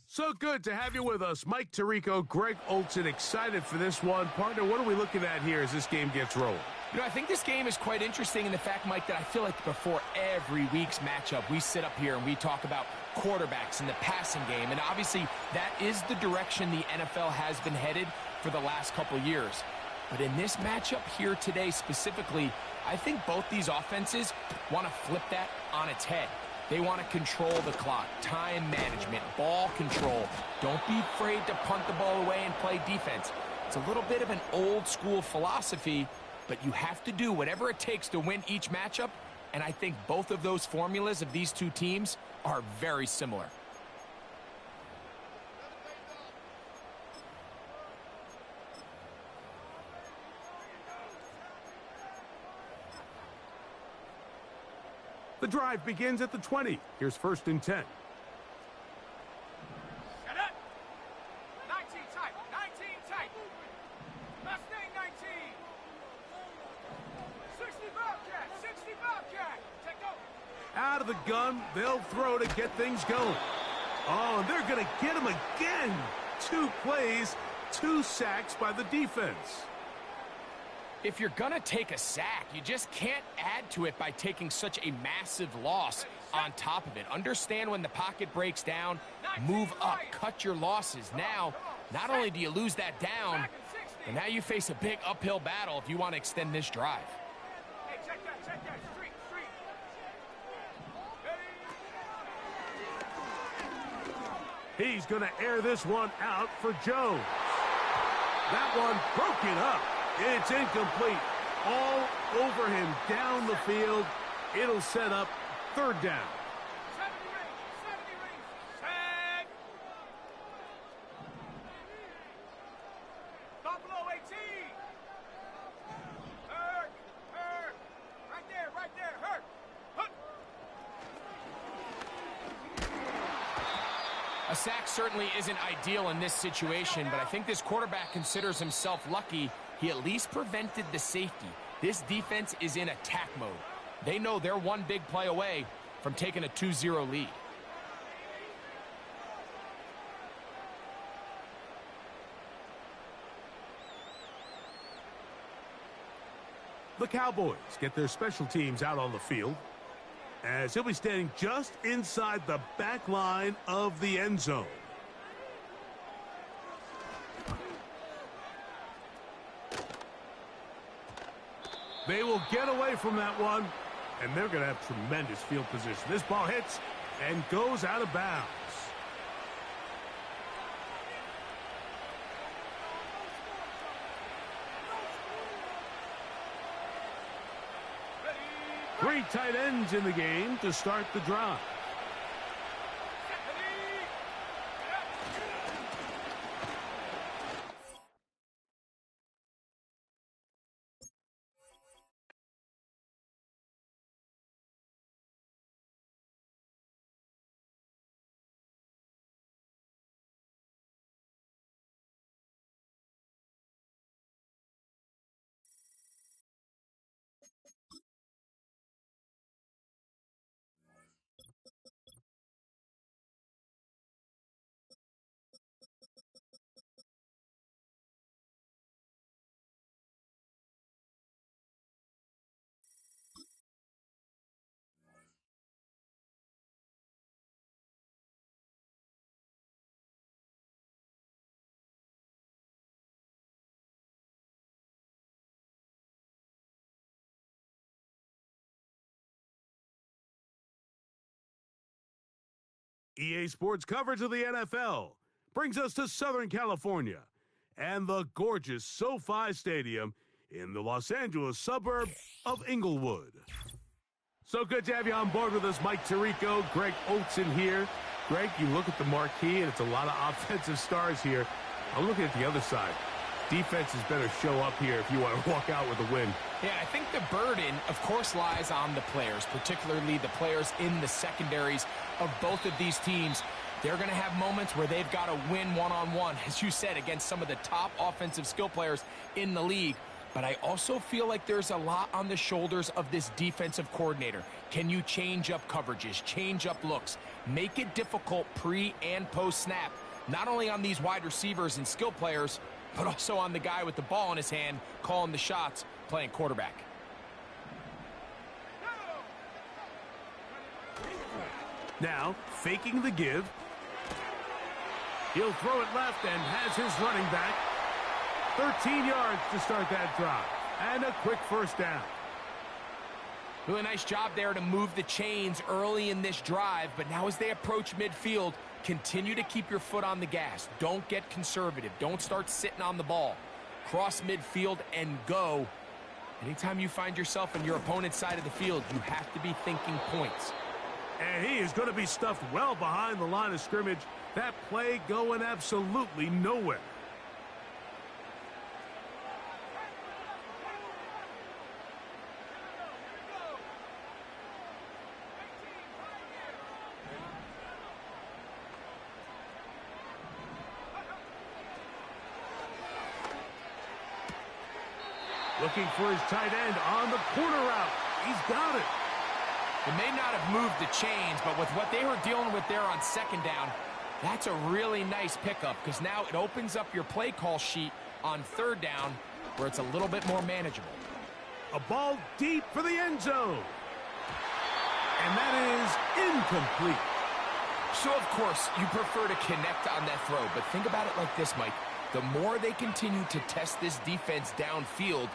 So good to have you with us. Mike Tirico, Greg Olson, excited for this one. Partner, what are we looking at here as this game gets rolling? You know, I think this game is quite interesting in the fact, Mike, that I feel like before every week's matchup, we sit up here and we talk about quarterbacks and the passing game. And obviously, that is the direction the NFL has been headed for the last couple years. But in this matchup here today specifically, I think both these offenses want to flip that on its head. They want to control the clock, time management, ball control. Don't be afraid to punt the ball away and play defense. It's a little bit of an old school philosophy, but you have to do whatever it takes to win each matchup, and I think both of those formulas of these two teams are very similar. The drive begins at the 20. Here's 1st and 10. Get it. 19 tight. 19 tight. Mustang 19. 60 Bobcat. 60 Bobcat. Take over. Out of the gun, they'll throw to get things going. Oh, and they're going to get him again. 2 plays, 2 sacks by the defense. If you're going to take a sack, you just can't add to it by taking such a massive loss on top of it. Understand when the pocket breaks down, move up, cut your losses. Now, not only do you lose that down, but now you face a big uphill battle if you want to extend this drive. Hey, check that. Street. He's going to air this one out for Jones. That one broken up. It's incomplete. All over him down the field. It'll set up 3rd down. 70 rings. Set. Buffalo 18. Hurt. Right there. Hurt. A sack certainly isn't ideal in this situation, but I think this quarterback considers himself lucky he at least prevented the safety. This defense is in attack mode. They know they're one big play away from taking a 2-0 lead. The Cowboys get their special teams out on the field, as he'll be standing just inside the back line of the end zone. They will get away from that one, and they're going to have tremendous field position. This ball hits and goes out of bounds. Three tight ends in the game to start the drive. EA Sports coverage of the NFL brings us to Southern California and the gorgeous SoFi Stadium in the Los Angeles suburb of Inglewood. So good to have you on board with us, Mike Tirico, Greg Olson here. Greg, you look at the marquee, and it's a lot of offensive stars here. I'm looking at the other side. Defenses better show up here if you want to walk out with a win. Yeah, I think the burden, of course, lies on the players, particularly the players in the secondaries of both of these teams. They're going to have moments where they've got to win one-on-one, as you said, against some of the top offensive skill players in the league. But I also feel like there's a lot on the shoulders of this defensive coordinator. Can you change up coverages, change up looks, make it difficult pre- and post-snap, not only on these wide receivers and skill players, but also on the guy with the ball in his hand, calling the shots, playing quarterback. Now, faking the give. He'll throw it left and has his running back. 13 yards to start that drive. And a quick first down. Really nice job there to move the chains early in this drive, but now as they approach midfield, continue to keep your foot on the gas. Don't get conservative. Don't start sitting on the ball. Cross midfield and go. Anytime you find yourself on your opponent's side of the field, you have to be thinking points. And he is going to be stuffed well behind the line of scrimmage. That play going absolutely nowhere. Looking for his tight end on the corner route. He's got it. It may not have moved the chains, but with what they were dealing with there on second down, that's a really nice pickup because now it opens up your play call sheet on third down where it's a little bit more manageable. A ball deep for the end zone. And that is incomplete. So, of course, you prefer to connect on that throw, but think about it like this, Mike. The more they continue to test this defense downfield,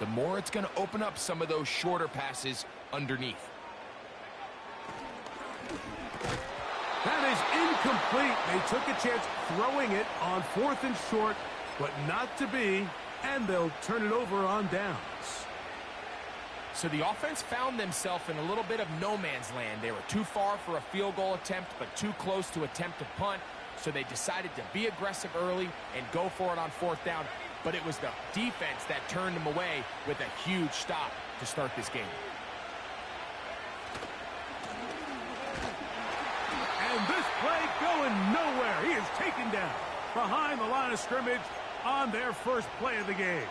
the more it's going to open up some of those shorter passes underneath. That is incomplete. They took a chance throwing it on 4th and short, but not to be, and they'll turn it over on downs. So the offense found themselves in a little bit of no man's land. They were too far for a field goal attempt, but too close to attempt a punt. So they decided to be aggressive early and go for it on 4th down. But it was the defense that turned them away with a huge stop to start this game. And this play going nowhere. He is taken down behind the line of scrimmage on their first play of the game.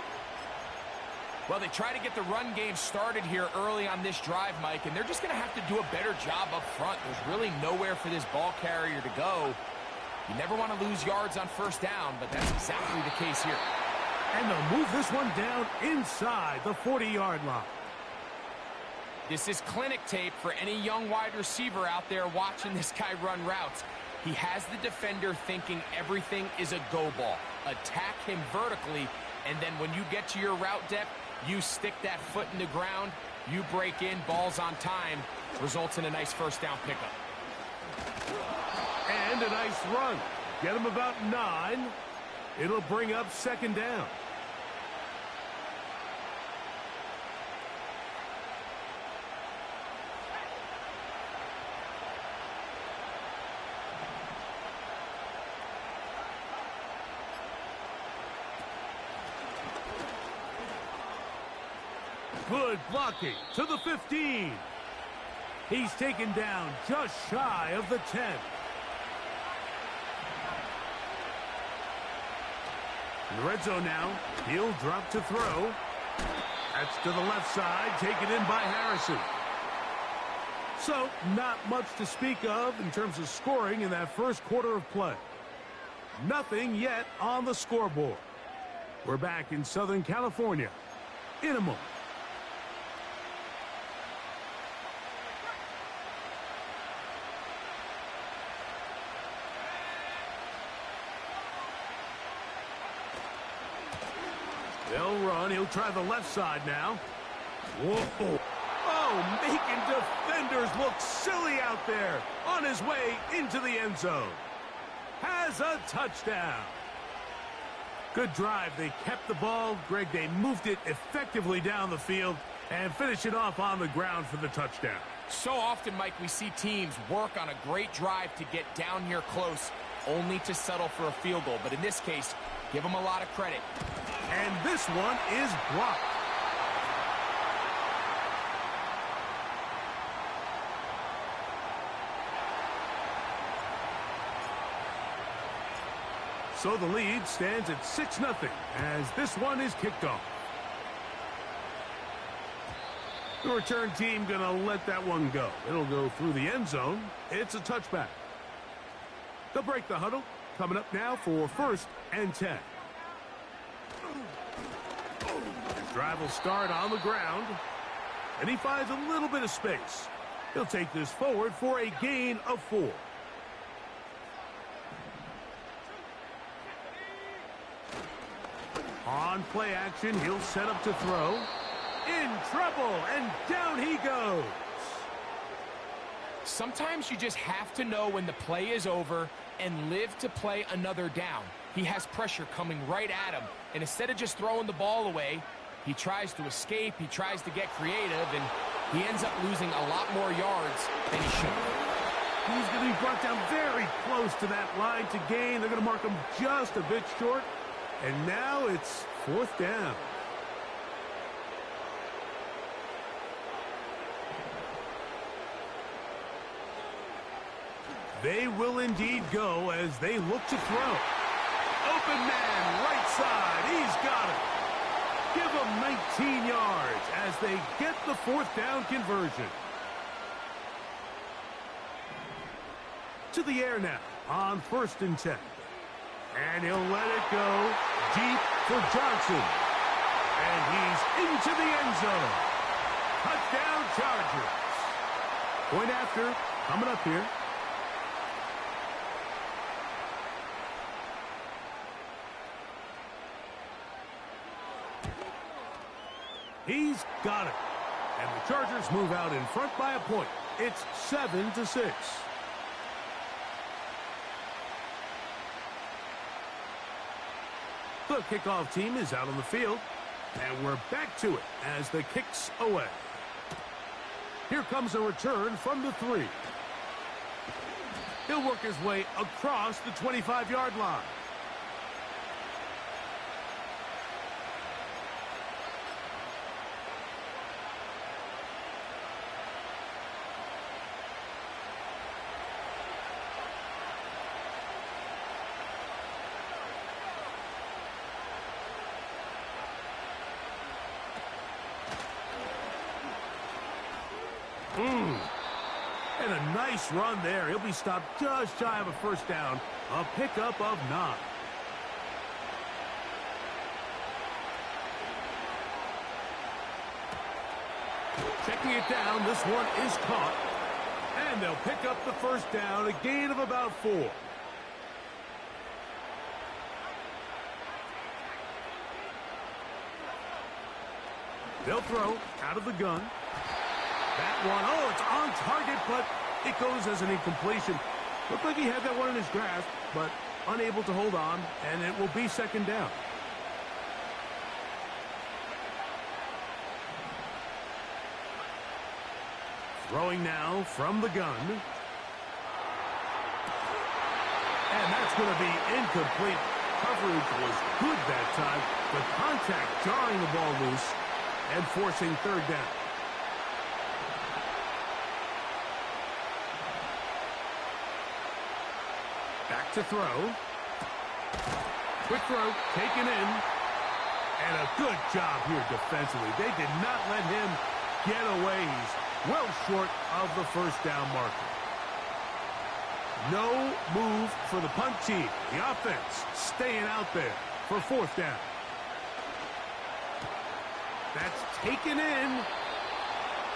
Well, they try to get the run game started here early on this drive, Mike, and they're just going to have to do a better job up front. There's really nowhere for this ball carrier to go. You never want to lose yards on 1st down, but that's exactly the case here. And they'll move this one down inside the 40-yard line. This is clinic tape for any young wide receiver out there watching this guy run routes. He has the defender thinking everything is a go ball. Attack him vertically, and then when you get to your route depth, you stick that foot in the ground, you break in, balls on time, results in a nice 1st down pickup. And a nice run. Get him about 9. It'll bring up 2nd down. Good blocking to the 15. He's taken down just shy of the 10. In the red zone now, he'll drop to throw. That's to the left side, taken in by Harrison. So, not much to speak of in terms of scoring in that first quarter of play. Nothing yet on the scoreboard. We're back in Southern California in a moment. They'll run. He'll try the left side now. Whoa. Oh, making defenders look silly out there. On his way into the end zone. Has a touchdown. Good drive. They kept the ball. Greg, they moved it effectively down the field and finish it off on the ground for the touchdown. So often, Mike, we see teams work on a great drive to get down here close, only to settle for a field goal. But in this case, give them a lot of credit. And this one is blocked. So the lead stands at 6-0 as this one is kicked off. The return team going to let that one go. It'll go through the end zone. It's a touchback. They'll break the huddle. Coming up now for 1st and 10. Drive will start on the ground, and he finds a little bit of space. He'll take this forward for a gain of 4. On play action, he'll set up to throw. In trouble, and down he goes. Sometimes you just have to know when the play is over and live to play another down. He has pressure coming right at him, and instead of just throwing the ball away, he tries to escape, he tries to get creative, and he ends up losing a lot more yards than he should. He's going to be brought down very close to that line to gain. They're going to mark him just a bit short, and now it's 4th down. They will indeed go as they look to throw. Open man, right side. He's got it. give them 19 yards as they get the 4th down conversion. To the air now on 1st and 10. And he'll let it go deep for Johnson. And he's into the end zone. Touchdown Chargers. Point after coming up here. He's got it. And the Chargers move out in front by a point. It's 7-6. The kickoff team is out on the field. And we're back to it as the kick's away. Here comes a return from the 3. He'll work his way across the 25-yard line. And a nice run there. He'll be stopped just shy of a 1st down. A pickup of 9. Checking it down. This one is caught. And they'll pick up the 1st down. A gain of about 4. They'll throw out of the gun. That one, oh, it's on target, but it goes as an incompletion. Looked like he had that one in his grasp, but unable to hold on, and it will be 2nd down. Throwing now from the gun. And that's going to be incomplete. Coverage was good that time. The contact jarring the ball loose and forcing 3rd down. Back to throw. Quick throw, taken in. And a good job here defensively. They did not let him get away. He's well short of the 1st down marker. No move for the punt team. The offense staying out there for 4th down. That's taken in.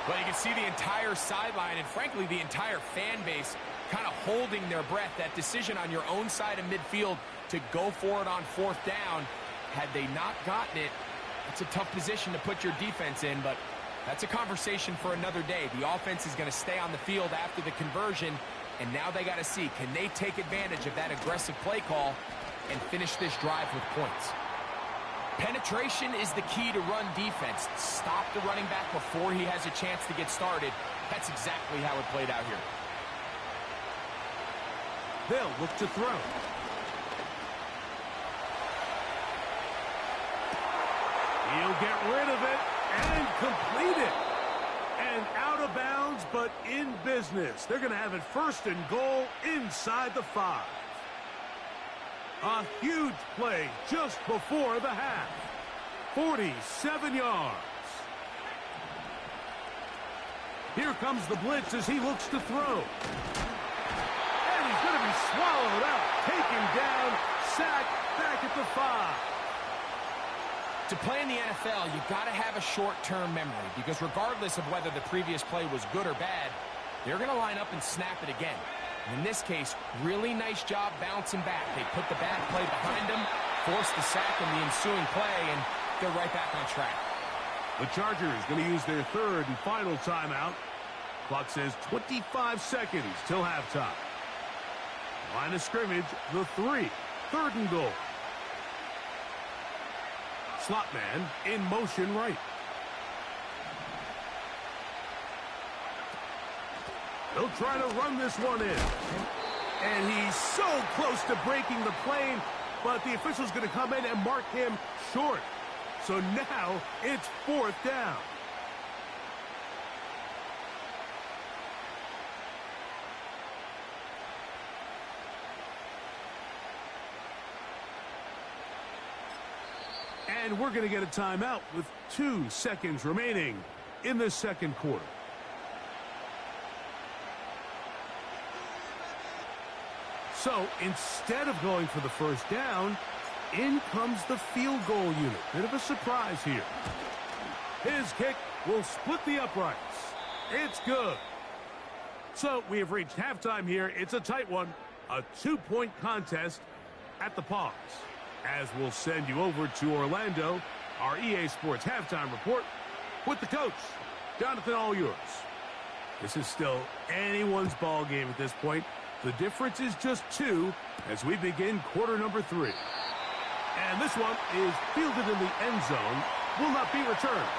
Well, you can see the entire sideline and, frankly, the entire fan base kind of holding their breath. That decision on your own side of midfield to go for it on 4th down, had they not gotten it, it's a tough position to put your defense in, but that's a conversation for another day. The offense is going to stay on the field after the conversion, and now they got to see, can they take advantage of that aggressive play call and finish this drive with points? Penetration is the key to run defense. Stop the running back before he has a chance to get started. That's exactly how it played out here. They'll look to throw. He'll get rid of it and complete it. And out of bounds, but in business. They're going to have it 1st and goal inside the 5. A huge play just before the half. 47 yards. Here comes the blitz as he looks to throw. And he's going to be swallowed up, taken down, sacked back at the 5. To play in the NFL, you've got to have a short-term memory, because regardless of whether the previous play was good or bad, they're going to line up and snap it again. In this case, really nice job bouncing back. They put the bad play behind them, forced the sack in the ensuing play, and they're right back on track. The Chargers going to use their 3rd and final timeout. Clock says 25 seconds till halftime. Line of scrimmage, the 3. 3rd and goal. Slot man in motion right. They'll try to run this one in. And he's so close to breaking the plane, but the official's going to come in and mark him short. So now it's 4th down. And we're going to get a timeout with 2 seconds remaining in the second quarter. So instead of going for the first down, in comes the field goal unit. Bit of a surprise here. His kick will split the uprights. It's good. So we have reached halftime here. It's a tight one. A 2-point contest at the pause. As we'll send you over to Orlando, our EA Sports halftime report with the coach. Jonathan, all yours. This is still anyone's ball game at this point. The difference is just 2 as we begin quarter number 3. And this one is fielded in the end zone. Will not be returned.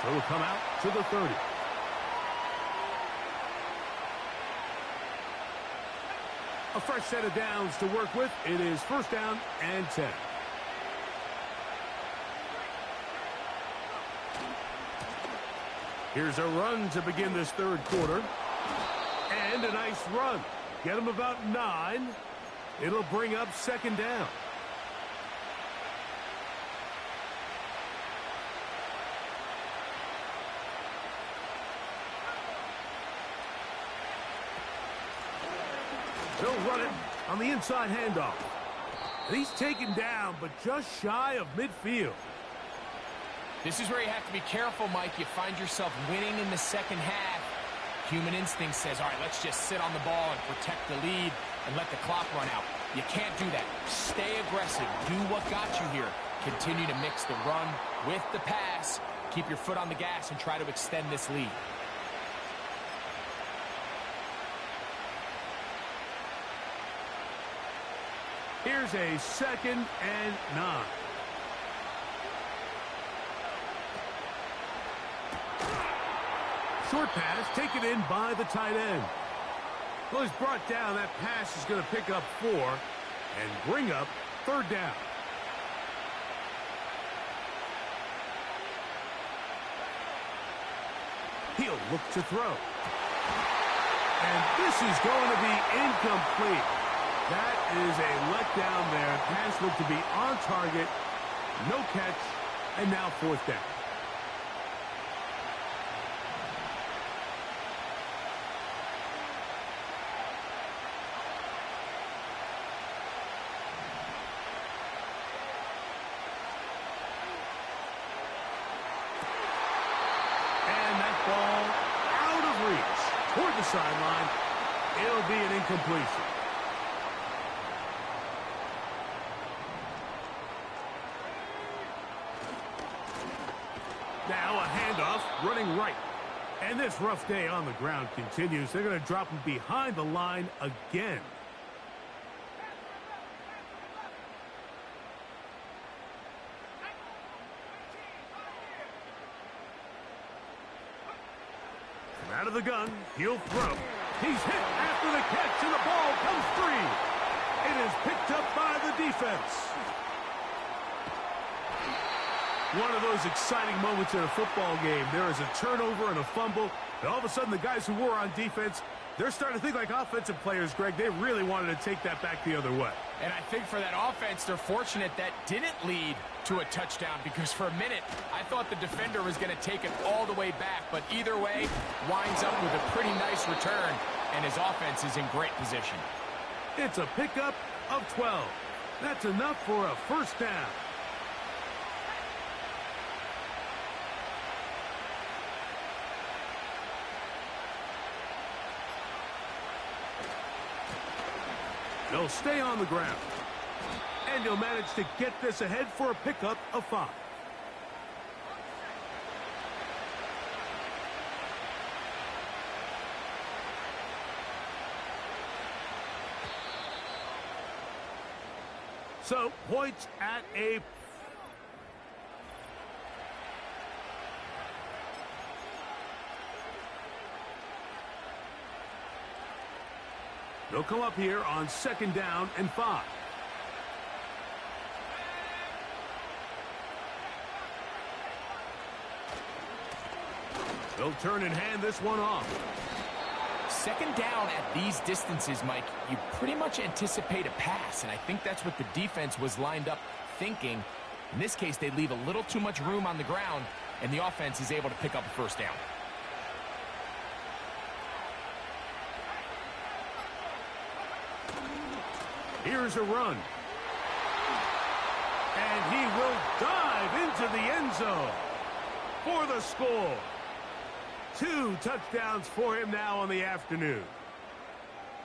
So it'll come out to the 30. A fresh set of downs to work with. It is first down and 10. Here's a run to begin this third quarter. And a nice run. Get him about 9. It'll bring up second down. They'll run it on the inside handoff. And he's taken down, but just shy of midfield. This is where you have to be careful, Mike. You find yourself winning in the second half. Human instinct says, all right, let's just sit on the ball and protect the lead and let the clock run out. You can't do that. Stay aggressive. Do what got you here. Continue to mix the run with the pass. Keep your foot on the gas and try to extend this lead. Here's a second and 9. Short pass taken in by the tight end. Well, he's brought down. That pass is going to pick up 4 and bring up third down. He'll look to throw. And this is going to be incomplete. That is a letdown there. Pass looked to be on target. No catch. And now fourth down. Toward the sideline, it'll be an incompletion. Now a handoff running right. And this rough day on the ground continues. They're going to drop him behind the line again. Out of the gun, he'll throw. He's hit after the catch, and the ball comes free. It is picked up by the defense. One of those exciting moments in a football game. There is a turnover and a fumble, and all of a sudden the guys who were on defense, they're starting to think like offensive players, Greg. They really wanted to take that back the other way. And I think for that offense, they're fortunate that didn't lead to a touchdown, because for a minute, I thought the defender was going to take it all the way back. But either way, winds up with a pretty nice return, and his offense is in great position. It's a pickup of 12. That's enough for a first down. They'll stay on the ground. And he'll manage to get this ahead for a pickup of 5. So, points at a... They'll come up here on second down and 5. They'll turn and hand this one off. Second down at these distances, Mike, you pretty much anticipate a pass, and I think that's what the defense was lined up thinking. In this case, they leave a little too much room on the ground, and the offense is able to pick up a first down. Here's a run. And he will dive into the end zone for the score. 2 touchdowns for him now on the afternoon.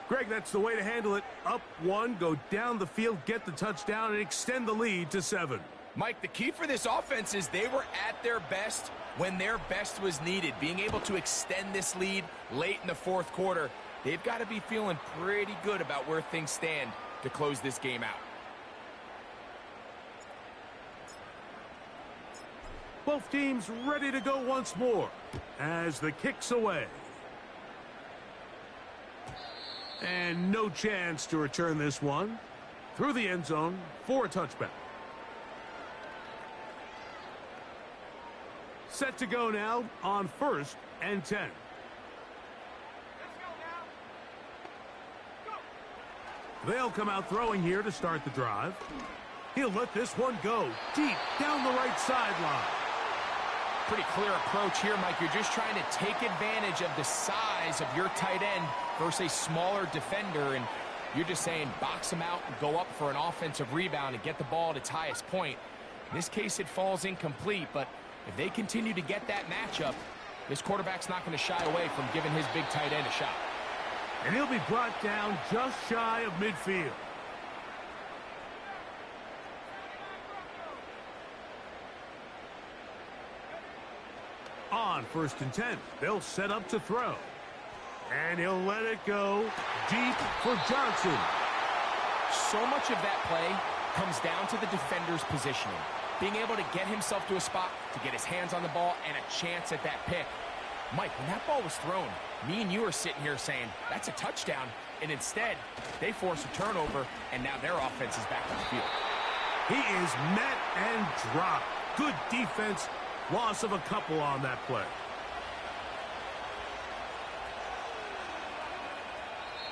Greg, that's the way to handle it. Up 1, go down the field, get the touchdown, and extend the lead to 7. Mike, the key for this offense is they were at their best when their best was needed. Being able to extend this lead late in the fourth quarter, they've got to be feeling pretty good about where things stand to close this game out. Both teams ready to go once more as the kick's away. And no chance to return this one through the end zone for a touchback. Set to go now on 1st and 10. They'll come out throwing here to start the drive. He'll let this one go deep down the right sideline. Pretty clear approach here, Mike. You're just trying to take advantage of the size of your tight end versus a smaller defender, and you're just saying box him out and go up for an offensive rebound and get the ball at its highest point. In this case, it falls incomplete, but if they continue to get that matchup, this quarterback's not going to shy away from giving his big tight end a shot. And he'll be brought down just shy of midfield. On 1st and 10, they'll set up to throw. And he'll let it go deep for Johnson. So much of that play comes down to the defender's positioning. Being able to get himself to a spot, to get his hands on the ball, and a chance at that pick. Mike, when that ball was thrown, me and you are sitting here saying, that's a touchdown. And instead, they force a turnover, and now their offense is back on the field. He is met and dropped. Good defense. Loss of a couple on that play.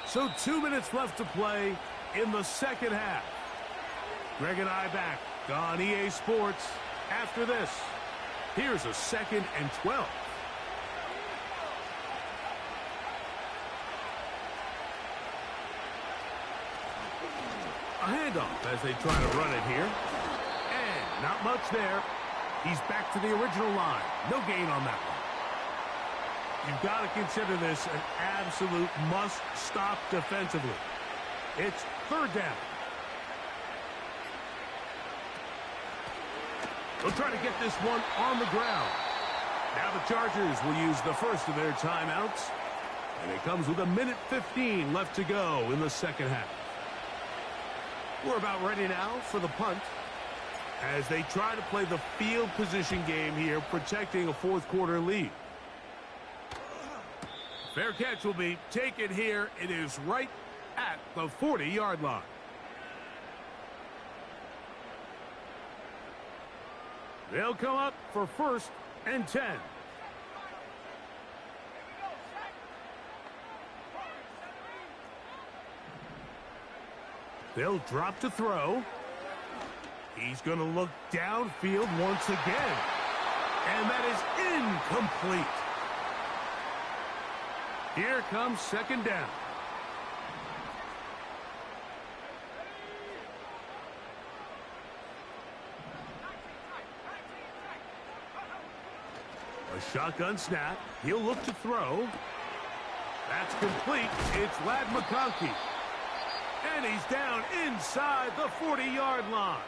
So 2 minutes left to play in the second half. Greg and I back on EA Sports after this. Here's a 2nd and 12. A handoff as they try to run it here. And not much there. He's back to the original line. No gain on that one. You've got to consider this an absolute must-stop defensively. It's 3rd down. They'll try to get this one on the ground. Now the Chargers will use the first of their timeouts. And it comes with 1:15 left to go in the second half. We're about ready now for the punt, as they try to play the field position game here, protecting a fourth quarter lead. Fair catch will be taken here. It is right at the 40-yard line. They'll come up for 1st and 10. They'll drop to throw. He's going to look downfield once again. And that is incomplete. Here comes 2nd down. A shotgun snap. He'll look to throw. That's complete. It's Lad McConkey. And he's down inside the 40-yard line.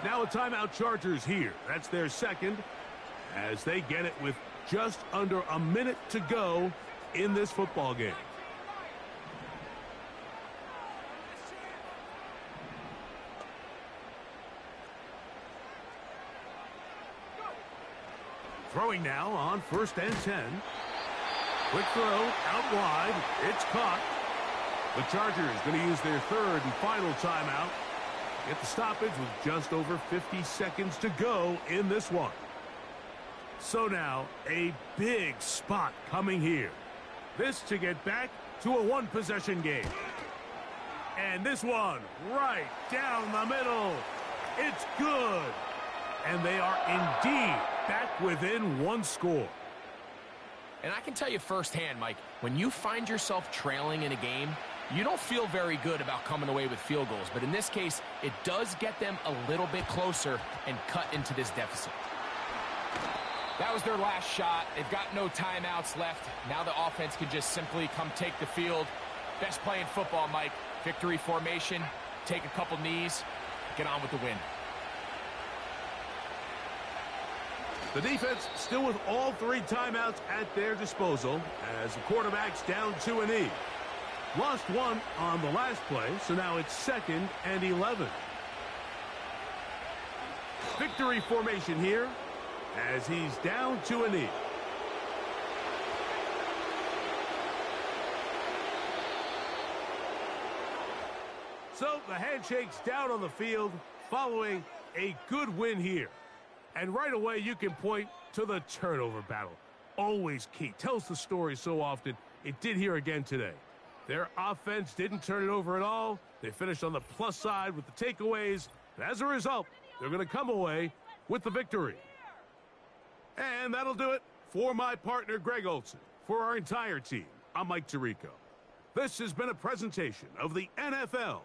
Now a timeout, Chargers here. That's their 2nd, as they get it with just under a minute to go in this football game. Throwing now on 1st and 10. Quick throw out wide. It's caught. The Chargers going to use their 3rd and final timeout. Get the stoppage with just over 50 seconds to go in this one. So now a big spot coming here. This to get back to a one-possession game. And this one right down the middle. It's good. And they are indeed back within one score. And I can tell you firsthand, Mike, when you find yourself trailing in a game, you don't feel very good about coming away with field goals. But in this case, it does get them a little bit closer and cut into this deficit. That was their last shot. They've got no timeouts left. Now the offense can just simply come take the field. Best play in football, Mike. Victory formation, take a couple knees, get on with the win. The defense still with all 3 timeouts at their disposal as the quarterback's down to a knee. Lost 1 on the last play, so now it's 2nd and 11. Victory formation here as he's down to a knee. So the handshake's down on the field following a good win here. And right away, you can point to the turnover battle. Always key. Tells the story so often. It did here again today. Their offense didn't turn it over at all. They finished on the plus side with the takeaways. And as a result, they're going to come away with the victory. And that'll do it for my partner, Greg Olson. For our entire team, I'm Mike Tirico. This has been a presentation of the NFL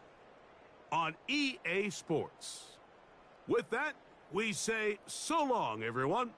on EA Sports. With that, we say so long, everyone.